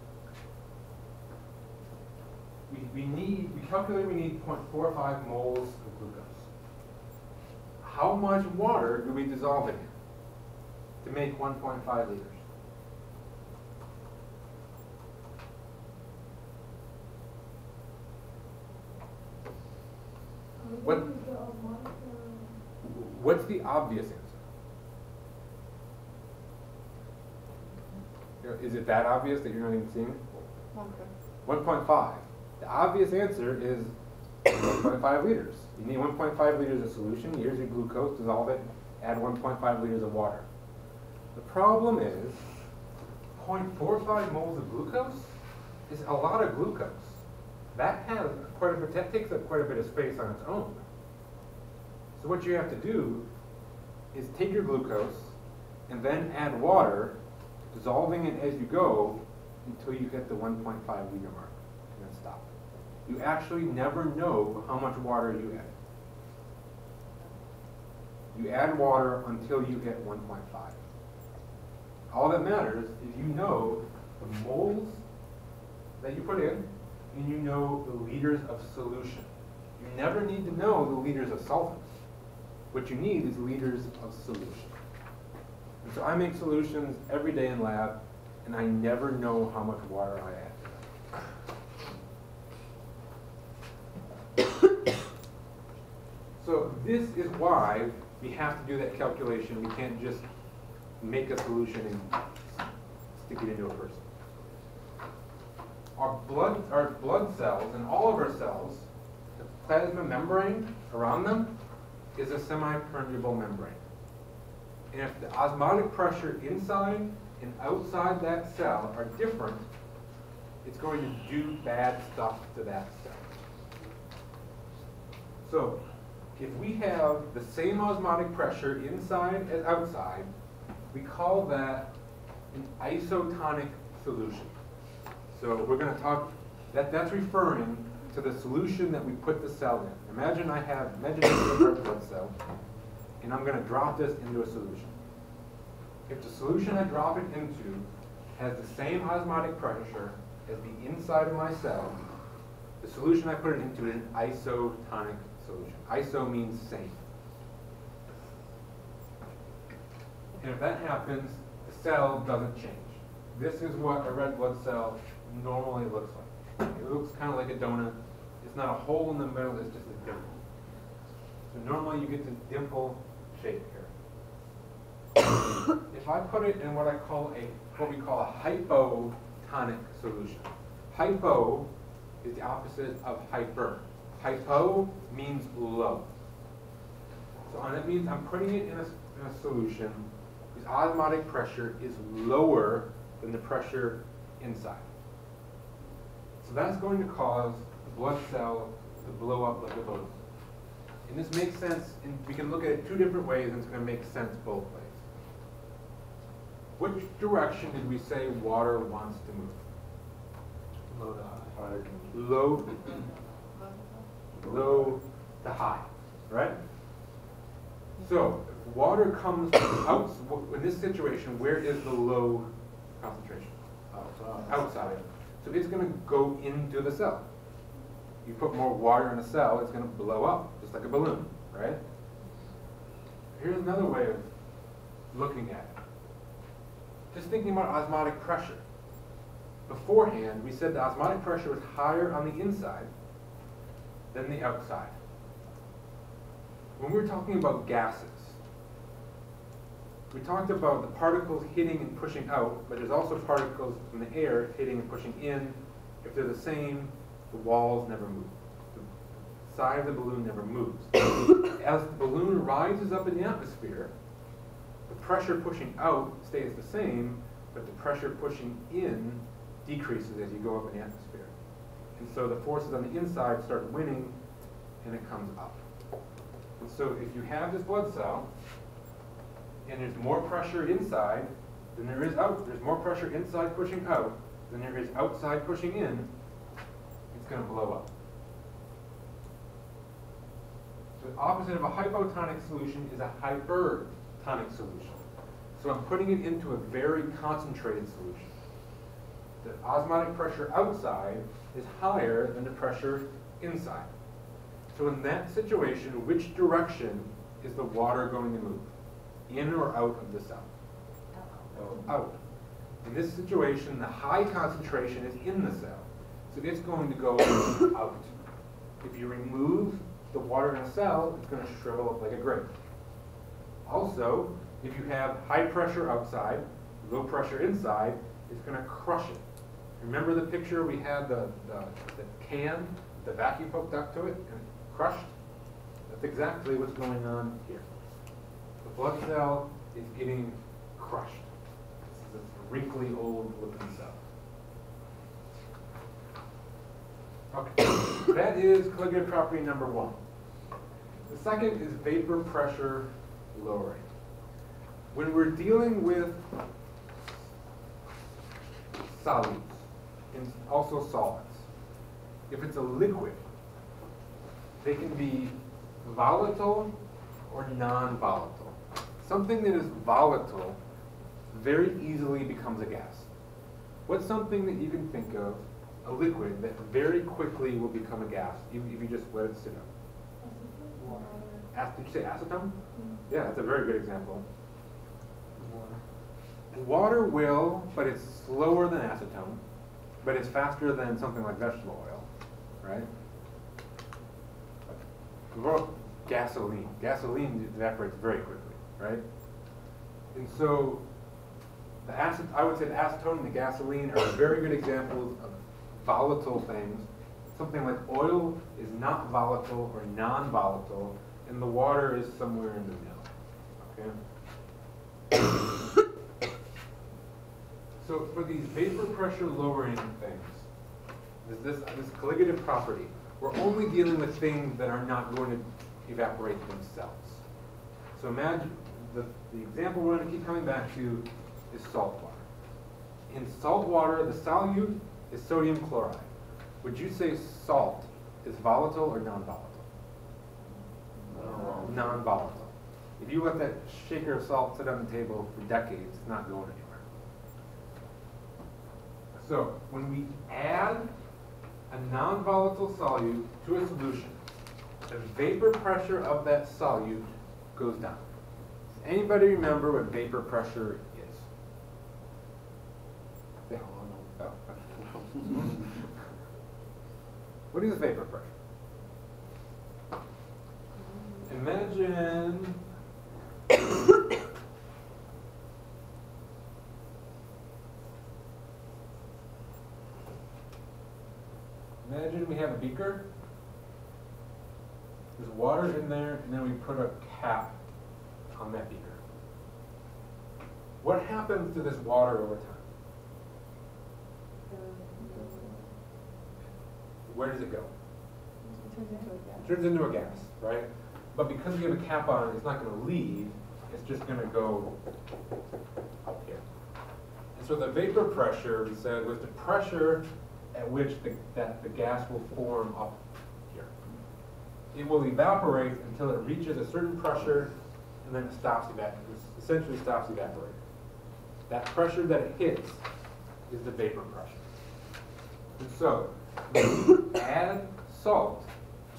We calculate we need 0.45 moles of glucose. How much water do we dissolve it in to make 1.5 liters? What? What's the obvious answer? Is it that obvious that you're not even seeing it? 1.5. The obvious answer is 1.5 liters. You need 1.5 liters of solution. Here's your glucose. Dissolve it. Add 1.5 liters of water. The problem is 0.45 moles of glucose is a lot of glucose. That takes up quite a bit of space on its own. So what you have to do is take your glucose and then add water, dissolving it as you go until you hit the 1.5 liter mark, and then stop. You actually never know how much water you add. You add water until you hit 1.5. All that matters is you know the moles that you put in, and you know the liters of solution. You never need to know the liters of solvents. What you need is liters of solution. And so I make solutions every day in lab, and I never know how much water I add to them. So this is why we have to do that calculation. We can't just make a solution and stick it into a person. Our blood cells and all of our cells, the plasma membrane around them is a semi-permeable membrane. And if the osmotic pressure inside and outside that cell are different, it's going to do bad stuff to that cell. So if we have the same osmotic pressure inside as outside, we call that an isotonic solution. So we're going to talk, that's referring to the solution that we put the cell in. Imagine this is a red blood cell, and I'm going to drop this into a solution. If the solution I drop it into has the same osmotic pressure as the inside of my cell, the solution I put it into is an isotonic solution. Iso means same. And if that happens, the cell doesn't change. This is what a red blood cell normally looks like. It looks kind of like a donut. It's not a hole in the middle, it's just a dome. So normally you get this dimple shape here. If I put it in what we call a hypotonic solution. Hypo is the opposite of hyper. Hypo means low. So that means I'm putting it in a solution whose osmotic pressure is lower than the pressure inside. So that's going to cause the blood cell to blow up like a balloon. And this makes sense, and we can look at it two different ways, and it's going to make sense both ways. Which direction did we say water wants to move? Low to high. Low to high, right? So, if water comes out, in this situation, where is the low concentration? Outside. So it's going to go into the cell. You put more water in a cell, it's going to blow up, just like a balloon, right? Here's another way of looking at it. Just thinking about osmotic pressure. Beforehand, we said the osmotic pressure was higher on the inside than the outside. When we were talking about gases, we talked about the particles hitting and pushing out, but there's also particles from the air hitting and pushing in. If they're the same, the walls never move. The side of the balloon never moves. As the balloon rises up in the atmosphere, the pressure pushing out stays the same, but the pressure pushing in decreases as you go up in the atmosphere. And so the forces on the inside start winning, and it comes up. And so if you have this blood cell, and there's more pressure inside than there is out, there's more pressure inside pushing out than there is outside pushing in, it's going to blow up. So the opposite of a hypotonic solution is a hypertonic solution. So I'm putting it into a very concentrated solution. The osmotic pressure outside is higher than the pressure inside. So in that situation, which direction is the water going to move? In or out of the cell? Out. In this situation, the high concentration is in the cell. So it's going to go out. If you remove the water in a cell, it's going to shrivel up like a grape. Also, if you have high pressure outside, low pressure inside, it's going to crush it. Remember the picture we had the can, the vacuum hooked up to it, and it crushed? That's exactly what's going on here. The blood cell is getting crushed. This is a wrinkly old looking cell. Okay, that is colligative property number one. The second is vapor pressure lowering. When we're dealing with solids and also solids, if it's a liquid, they can be volatile or non-volatile. Something that is volatile very easily becomes a gas. What's something that you can think of, a liquid, that very quickly will become a gas if you just let it sit up? Did you say acetone? Yeah, that's a very good example. Water will, but it's slower than acetone, but it's faster than something like vegetable oil, right? Gasoline. Gasoline evaporates very quickly, right? And so, I would say the acetone and the gasoline are very good examples of volatile things. Something like oil is not volatile or non-volatile, and the water is somewhere in the middle, okay? So for these vapor pressure lowering things, this colligative property, we're only dealing with things that are not going to evaporate themselves. So imagine the example we're going to keep coming back to is salt water. In salt water, the solute is sodium chloride. Would you say salt is volatile or non-volatile? Non-volatile. If you let that shaker of salt sit on the table for decades, it's not going anywhere. So when we add a non-volatile solute to a solution, the vapor pressure of that solute goes down. Does anybody remember what vapor pressure is? What is vapor pressure? imagine imagine we have a beaker. There's water in there, and then we put a cap on that beaker. What happens to this water over time? Where does it go? It turns into a gas, right? But because we have a cap on it, it's not going to leave. It's just going to go up here. And so the vapor pressure, we said, was the pressure at which the gas will form up here. It will evaporate until it reaches a certain pressure, and then it stops evaporating. It essentially stops evaporating. That pressure that it hits is the vapor pressure. And so, when you add salt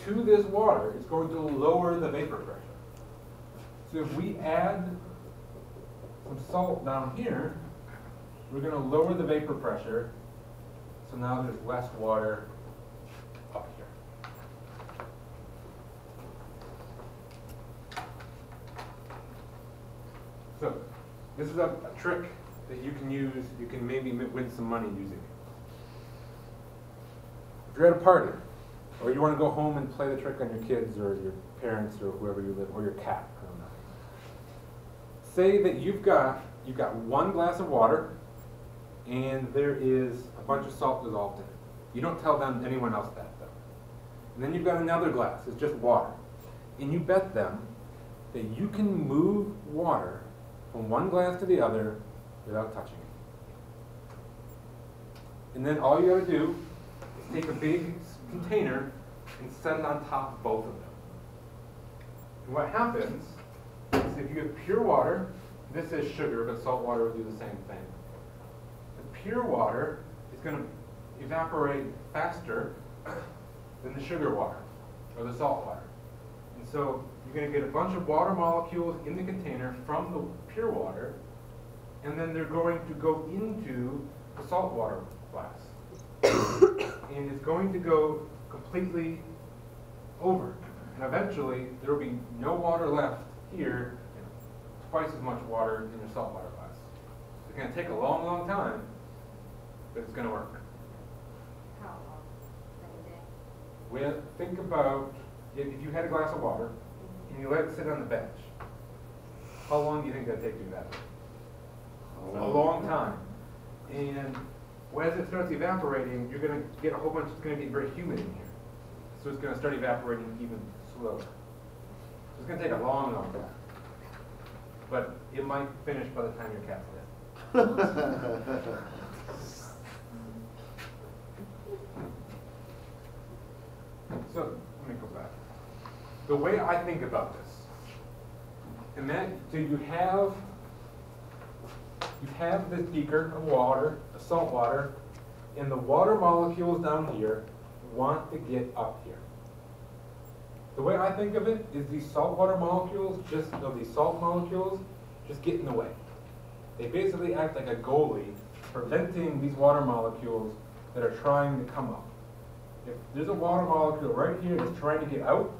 to this water, it's going to lower the vapor pressure. So if we add some salt down here, we're going to lower the vapor pressure, so now there's less water up here. So this is a trick that you can use. You can maybe win some money using it. If you're at a party, or you want to go home and play the trick on your kids or your parents or whoever you live, or your cat, I don't know. Say that you've got one glass of water, and there is a bunch of salt dissolved in it. You don't tell anyone else that, though. And then you've got another glass, it's just water. And you bet them that you can move water from one glass to the other without touching it. And then all you gotta do is take a big container and set it on top of both of them. And what happens is if you have pure water, this is sugar, but salt water will do the same thing. The pure water is going to evaporate faster than the sugar water or the salt water. And so you're going to get a bunch of water molecules in the container from the pure water, and then they're going to go into the salt water glass. And it's going to go completely over. And eventually, there will be no water left here, and twice as much water in your saltwater glass. It's going to take a long, long time, but it's going to work. How long? Like a day? Well, think about if you had a glass of water and you let it sit on the bench. How long do you think that'd take to evaporate? A long time. And as it starts evaporating, you're going to get a whole bunch, it's going to get very humid in here. So it's going to start evaporating even slower. So it's going to take a long, long time. But it might finish by the time your cat's dead. So let me go back. The way I think about this, and then so you have this beaker of water, of salt water, and the water molecules down here want to get up here. The way I think of it is these saltwater molecules, these salt molecules, just get in the way. They basically act like a goalie, preventing these water molecules that are trying to come up. If there's a water molecule right here that's trying to get out,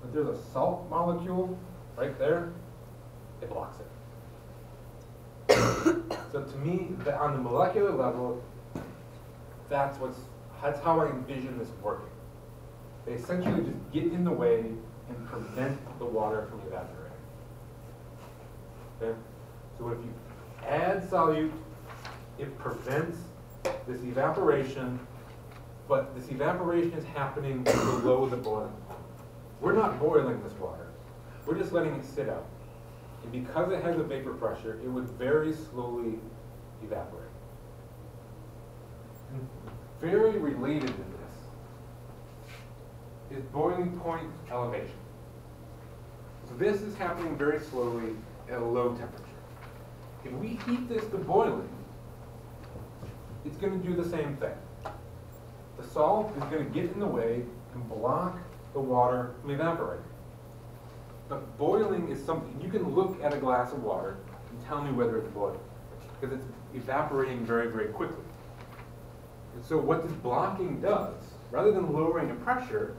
but there's a salt molecule right there, it blocks it. So to me, on the molecular level, that's how I envision this working. They essentially just get in the way and prevent the water from evaporating. Okay? So if you add solute, it prevents this evaporation, but this evaporation is happening below the boiling point. We're not boiling this water. We're just letting it sit out. And because it has a vapor pressure, it would very slowly evaporate. And very related to this is boiling point elevation. So this is happening very slowly at a low temperature. If we heat this to boiling, it's going to do the same thing. The salt is going to get in the way and block the water from evaporating. But boiling is something, you can look at a glass of water and tell me whether it's boiling, because it's evaporating very, very quickly. And so what this blocking does, rather than lowering the pressure,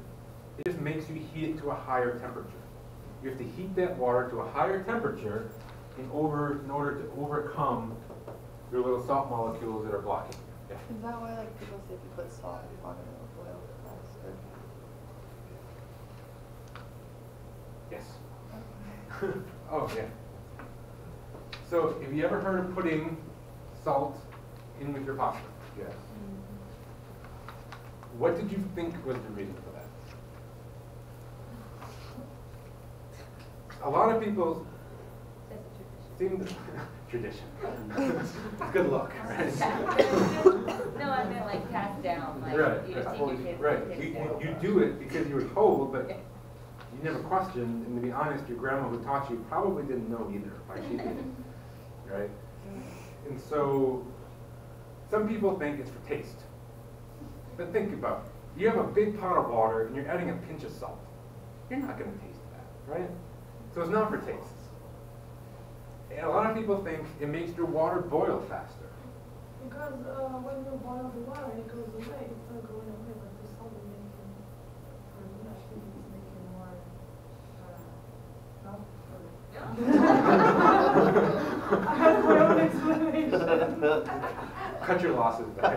it just makes you heat it to a higher temperature. you have to heat that water to a higher temperature in order to overcome your little salt molecules that are blocking you. Yeah. Is that why like people say if you put salt in water it'll boil faster? Yes. Oh, yeah. So, have you ever heard of putting salt in with your pasta? Yes. What did you think was the reason for that? A lot of people seem to tradition. Good luck, right? No, I meant like passed down, like Right, you just take your kids. right. You do it because you were told, but you never questioned. And to be honest, your grandma who taught you probably didn't know either, like she did, right? And so, some people think it's for taste. But think about it. You have a big pot of water and you're adding a pinch of salt. You're not going to taste that, right? So it's not for taste. And a lot of people think it makes your water boil faster. Because when you boil the water, it goes away. It's not going away, but the salt will make it, or actually it's making more, I have my own explanation. Cut your losses there.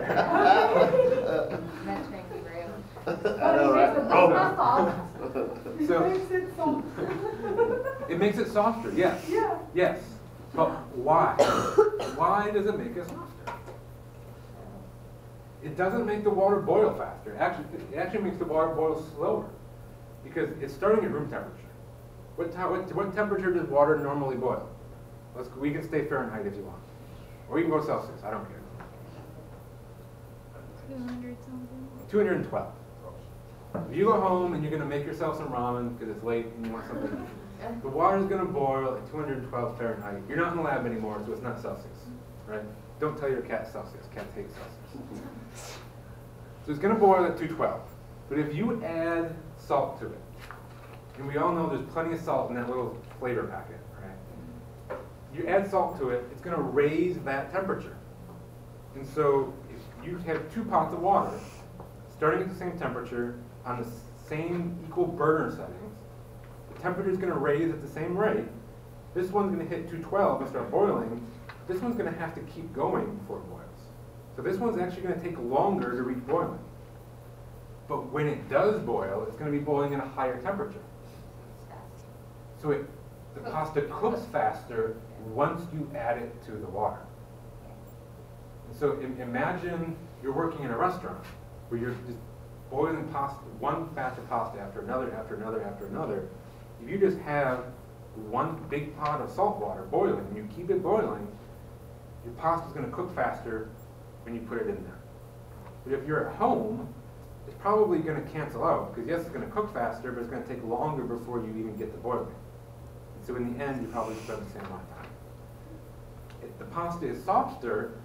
That's trying to be real. I know, right? It So- makes it soft. It makes it softer, yes. Yeah. Yes. But why? Why does it make it softer? It doesn't make the water boil faster. It actually makes the water boil slower because it's starting at room temperature. What temperature does water normally boil? We can stay Fahrenheit if you want. Or you can go Celsius, I don't care. 200 something. 212. If you go home and you're going to make yourself some ramen because it's late and you want something, the water's going to boil at 212 Fahrenheit. You're not in the lab anymore, so it's not Celsius, right? Don't tell your cat Celsius. Cats hate Celsius. So it's going to boil at 212. But if you add salt to it, and we all know there's plenty of salt in that little flavor packet, right? You add salt to it, it's going to raise that temperature. And so if you have two pots of water, starting at the same temperature, on the same equal burner settings, the temperature is going to raise at the same rate. This one's going to hit 212 and start boiling. This one's going to have to keep going before it boils. So this one's actually going to take longer to reach boiling. But when it does boil, it's going to be boiling at a higher temperature. So the pasta cooks faster once you add it to the water. And so imagine you're working in a restaurant where you're just boiling pasta, one batch of pasta after another, after another, after another. If you just have one big pot of salt water boiling and you keep it boiling, your pasta's going to cook faster when you put it in there. But if you're at home, it's probably going to cancel out because yes, it's going to cook faster, but it's going to take longer before you even get to boiling. And so in the end, you probably spend the same amount of time. If the pasta is softer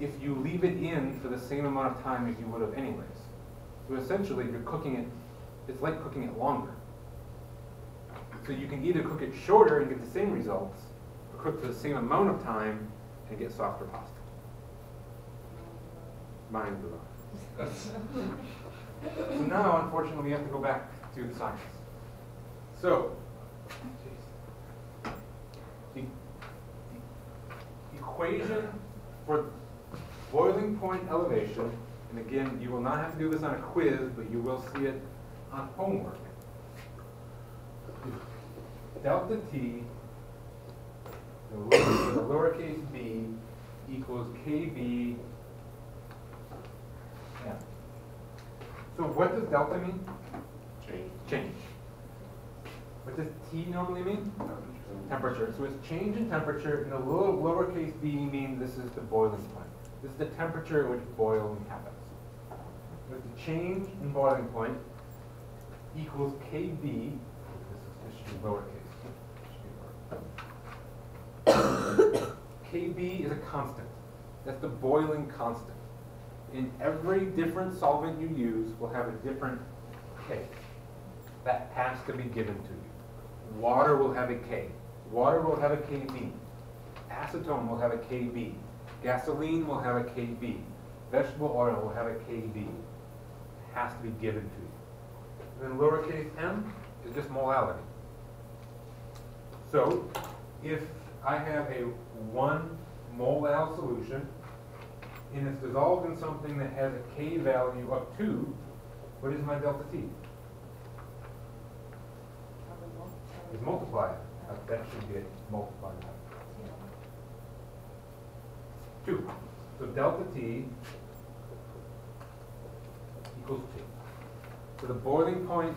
if you leave it in for the same amount of time as you would have anyways. So essentially, you're cooking it, it's like cooking it longer. So you can either cook it shorter and get the same results, or cook for the same amount of time and get softer pasta. Mind blown. So now, unfortunately, we have to go back to the science. So, the equation for boiling point elevation, and again, you will not have to do this on a quiz, but you will see it on homework. Delta T, the lowercase b, equals kb m. So what does delta mean? Change. Change. What does T normally mean? Temperature. So it's change in temperature, and the lowercase b means this is the boiling point. This is the temperature at which boiling happens. So the change in boiling point equals kb. This should be lowercase. kb is a constant. That's the boiling constant. In every different solvent you use will have a different K. That has to be given to you. Water will have a K. Water will have a Kb. Acetone will have a Kb. Gasoline will have a Kb. Vegetable oil will have a Kb. It has to be given to you. And then lowercase m is just molality. So if I have a 1 mole solution and it's dissolved in something that has a K value of 2, what is my delta T? Is multiplied. That should get multiplied by 2. So delta T equals 2. So the boiling point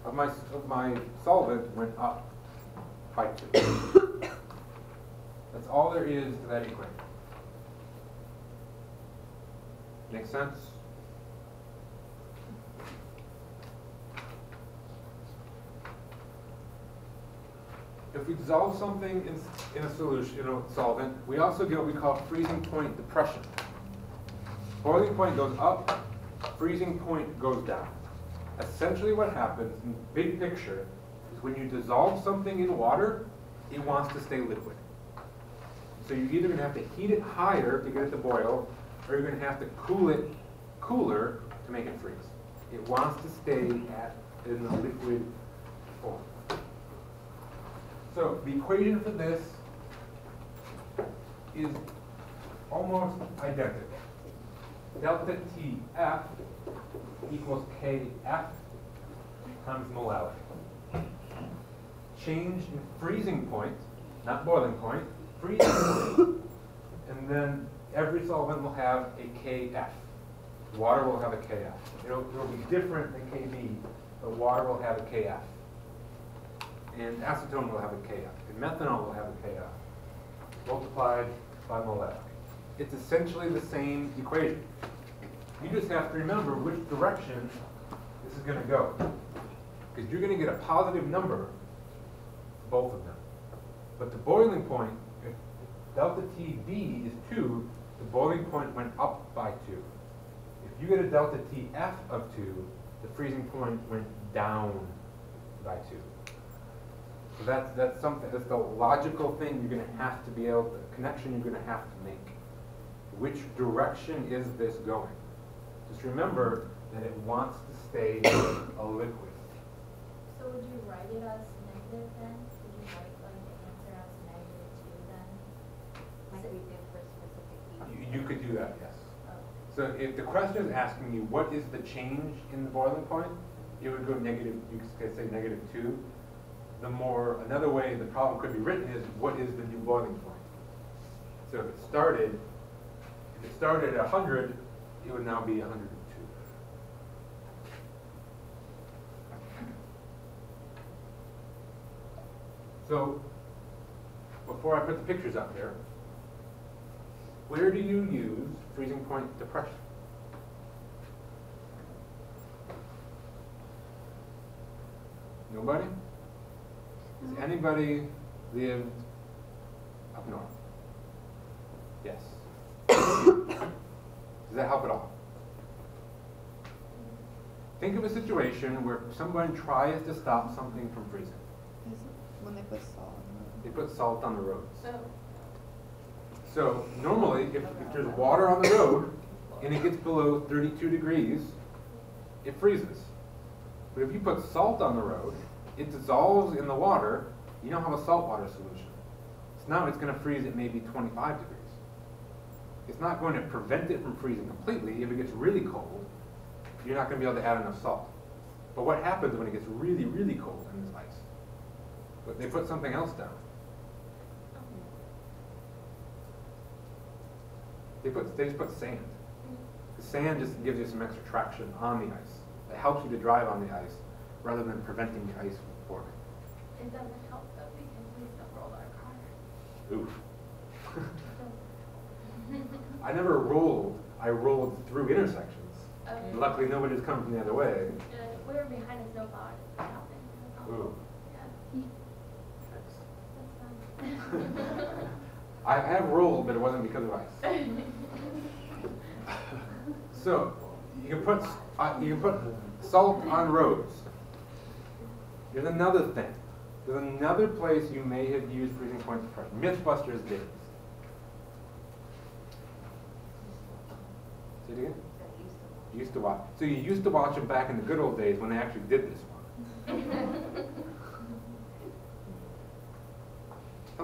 of my solvent went up by 2. That's all there is to that equation. Make sense? If we dissolve something in a solution, solvent, we also get what we call freezing point depression. Boiling point goes up, freezing point goes down. Essentially what happens in the big picture is when you dissolve something in water, it wants to stay liquid. So you're either going to have to heat it higher to get it to boil, or you're going to have to cool it cooler to make it freeze. It wants to stay in a liquid form. So the equation for this is almost identical. Delta TF equals KF times molality. Change in freezing point, not boiling point, freezing point, and then every solvent will have a KF. Water will have a KF. It'll be different than KB, but water will have a KF. And acetone will have a KF. And methanol will have a KF, multiplied by molality. It's essentially the same equation. You just have to remember which direction this is going to go. Because you're going to get a positive number, both of them. But the boiling point, if delta TB is 2, the boiling point went up by 2. If you get a delta TF of 2, the freezing point went down by 2. So that's the logical thing you're going to have to be able, the connection you're going to have to make. Which direction is this going? Just remember that it wants to stay a liquid. So would you write it as negative then? Would you write like the answer as -2 then? Like we did for specific heat. You could do that, yes. Oh. So if the question is asking you what is the change in the boiling point, it would go negative, you could say -2. Another way the problem could be written is what is the new boiling point? So if it started at 100, it would now be 102. So before I put the pictures up there, where do you use freezing point depression? Nobody? Has anybody lived up north? Yes. Does that help at all? Think of a situation where somebody tries to stop something from freezing. Is it when they put salt on the They put salt on the roads. So, So normally, if there's water on the road and it gets below 32 degrees, it freezes. But if you put salt on the road, it dissolves in the water. You now have a saltwater solution. So now it's going to freeze at maybe 25 degrees. It's not going to prevent it from freezing completely. If it gets really cold, you're not going to be able to add enough salt. But what happens when it gets really, really cold in this ice? But they put something else down. They just put sand. The sand just gives you some extra traction on the ice. It helps you to drive on the ice rather than preventing the ice from forming. it doesn't help though because we still roll our car. Oof. I never rolled. I rolled through intersections. Luckily, nobody's come from the other way. We were behind a snowplow. It happened. Ooh. Yeah. Thanks. That's fine. I have rolled, but it wasn't because of ice. So you can put salt on roads. Here's another thing. There's another place you may have used freezing point depression. Mythbusters days. Say it again. Used to watch. So you used to watch them back in the good old days when they actually did this one.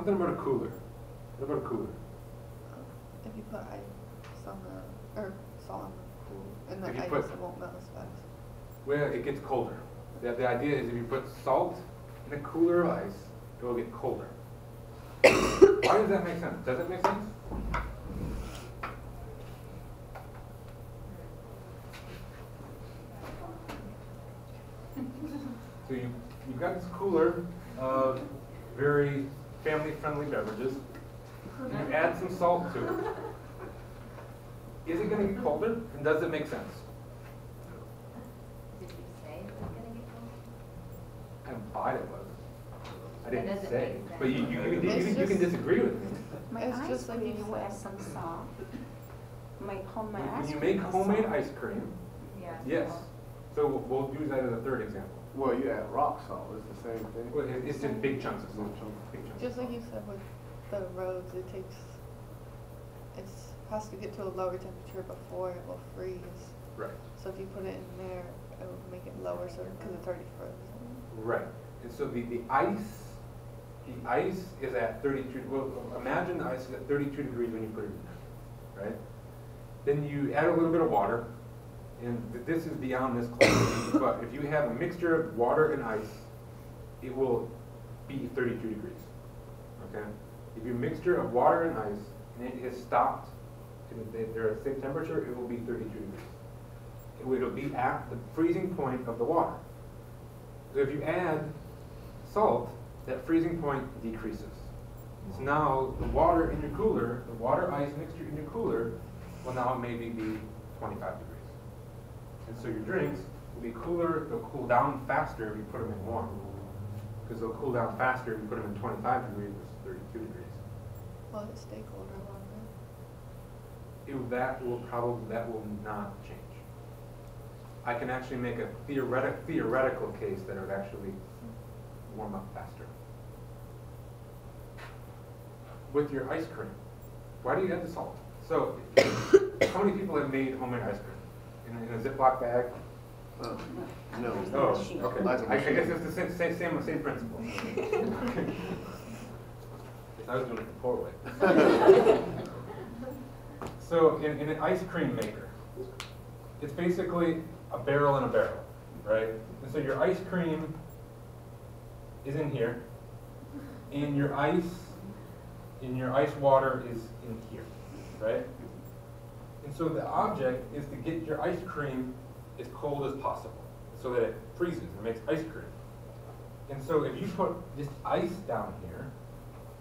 something about a cooler. What about a cooler? If you put ice on the, or salt on the pool, and If then you I put- guess it won't melt as fast. Well, it gets colder. The idea is if you put salt in a cooler of ice, it will get colder. Why does that make sense? Does it make sense? So you've got this cooler of very family-friendly beverages. You add some salt to it. Is it going to get colder? And does it make sense? Did you say it was gonna get cold? I implied it was. I That didn't doesn't say. make But you sense. can disagree with me. My It's ice just like cream you will add said. some salt. My homemade When ice you cream make has homemade salt. ice cream, Yeah. yes. So we'll use that as a third example. Well, you add rock salt, it's the same thing. Well, it's just big chunks of salt. Big chunks. Just like you said with the roads, it has to get to a lower temperature before it will freeze. Right. So if you put it in there, it will make it lower, so because it's already frozen. Right. And so the ice is at 32, well, imagine the ice is at 32 degrees when you put it in there, right? Then you add a little bit of water, and this is beyond this class, but if you have a mixture of water and ice, it will be 32 degrees, okay? If your mixture of water and ice, and it has stopped, and they're at the same temperature, it will be 32 degrees. It'll be at the freezing point of the water. So if you add salt, that freezing point decreases. So now the water in your cooler, the water-ice mixture in your cooler, will now maybe be 25 degrees. And so your drinks will be cooler, they'll cool down faster if you put them in warm. Because they'll cool down faster if you put them in 25 degrees versus 32 degrees. Will it stay colder longer? That will not change. I can actually make a theoretical case that it would actually warm up faster. With your ice cream, why do you add the salt? So, how many people have made homemade ice cream? In a Ziploc bag? No. Oh, okay. Like a I guess machine. it's the same principle. I was doing it the poor way. So, in an ice cream maker, it's basically a barrel and a barrel, right? And so your ice cream is in here, and your ice water is in here, right? And so the object is to get your ice cream as cold as possible, so that it freezes and makes ice cream. And so if you put this ice down here,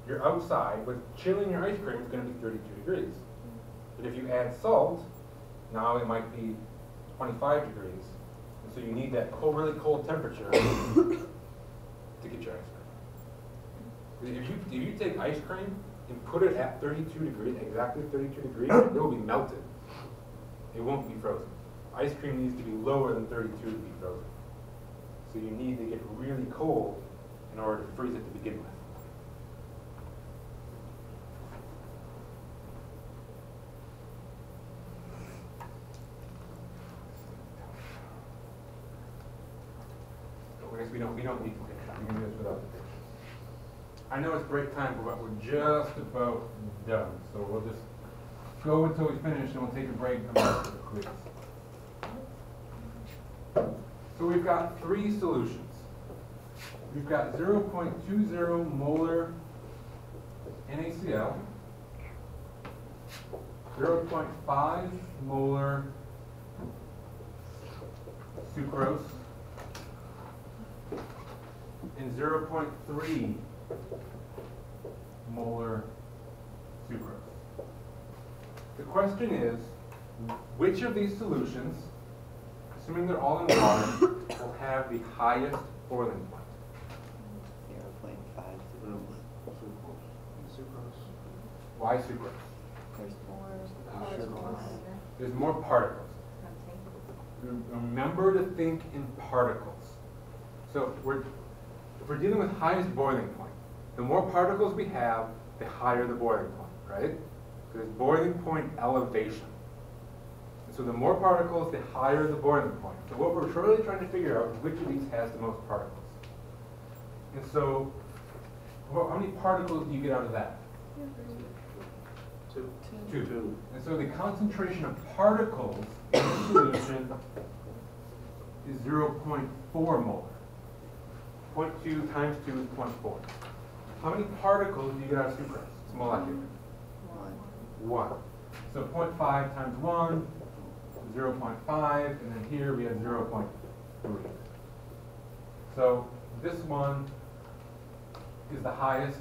you're outside, with chilling your ice cream is going to be 32 degrees. But if you add salt, now it might be 25 degrees. And so you need that cold, really cold temperature to get your ice cream. If you take ice cream and put it at 32 degrees, exactly 32 degrees, it will be melted. It won't be frozen. Ice cream needs to be lower than 32 to be frozen. So you need to get really cold in order to freeze it to begin with. I guess we don't need to look at that. We can do this without the picture. I know it's break time, but we're just about done. So we'll just go until we finish, and we'll take a break and we'll do the quiz. So we've got three solutions. We've got 0.20 molar NaCl, 0.5 molar sucrose, and 0.3 molar sucrose. The question is, which of these solutions, assuming they're all in water, will have the highest boiling point? 0.5. Sucrose. Why sucrose? There's more particles. There's more particles. Remember to think in particles. So if we're dealing with highest boiling point, the more particles we have, the higher the boiling point, right? So there's boiling point elevation. And so the more particles, the higher the boiling point. So what we're really trying to figure out is which of these has the most particles. And so Well, how many particles do you get out of that? Two. Two. And so the concentration of particles in the solution is 0.4 molar. 0.2 times 2 is 0.4. How many particles do you get out of sucrose? It's molecular. 1. So 0.5 times 1, 0.5, and then here we have 0.3. So this one is the highest.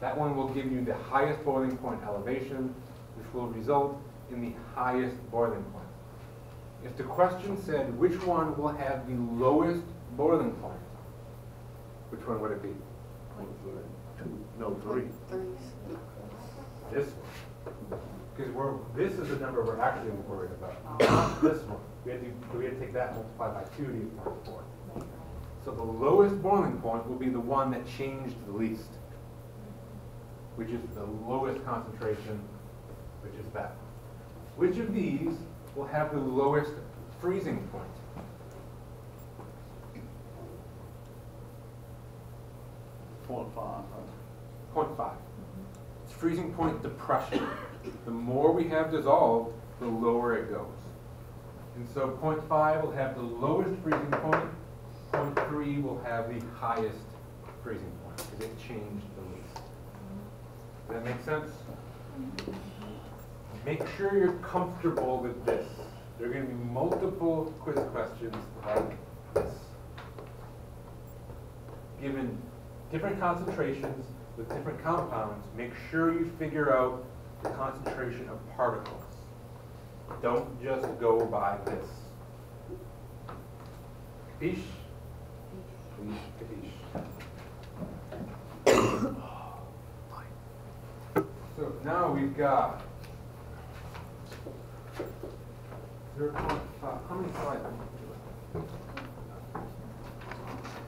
That one will give you the highest boiling point elevation, which will result in the highest boiling point. If the question said which one will have the lowest boiling point, which one would it be? 3. This one. Because this is the number we're actually worried about, not this one. We had to take that multiplied by 2 to get 0.4. So the lowest boiling point will be the one that changed the least, which is the lowest concentration, which is that one. Which of these will have the lowest freezing point? .5. 0.5. It's freezing point depression. The more we have dissolved, the lower it goes. And so 0.5 will have the lowest freezing point. 0.3 will have the highest freezing point because it changed the least. Does that make sense? Make sure you're comfortable with this. There are going to be multiple quiz questions like this. Given different concentrations with different compounds, make sure you figure out the concentration of particles. Don't just go by this. Capiche? Capiche. So now we've got 0.5. How many slides?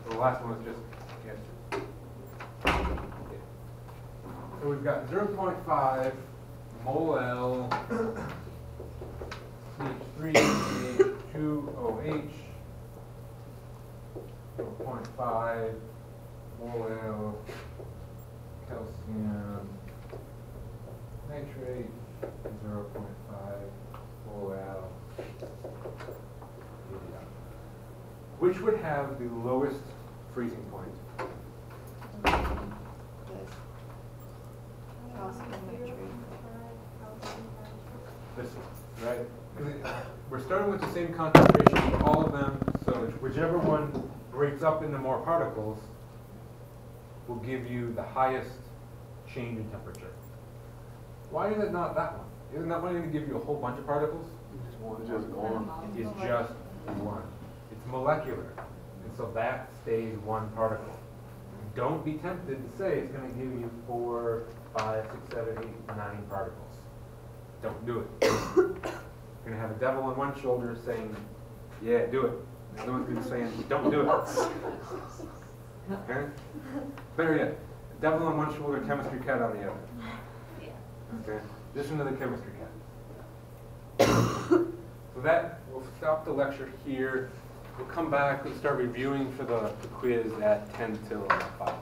The last one was just answers. Okay. So we've got 0.5 mol L CH3 2OH 0.5 mol L calcium nitrate 0.5 mol L. Which would have the lowest freezing point? This one, right? We're starting with the same concentration for all of them, so whichever one breaks up into more particles will give you the highest change in temperature. Why is it not that one? Isn't that one going to give you a whole bunch of particles? Just one. It's just one. It's molecular, and so that stays one particle. Don't be tempted to say it's going to give you 4, 5, 6, 7, 8, 9 particles. Don't do it. You're going to have a devil on one shoulder saying, yeah, do it. The other one's going to be saying, don't do it. Okay? Better yet, devil on one shoulder, chemistry cat on the other. Okay? Listen to the chemistry cat. So that, we'll stop the lecture here. We'll come back and start reviewing for the quiz at 10 till 5.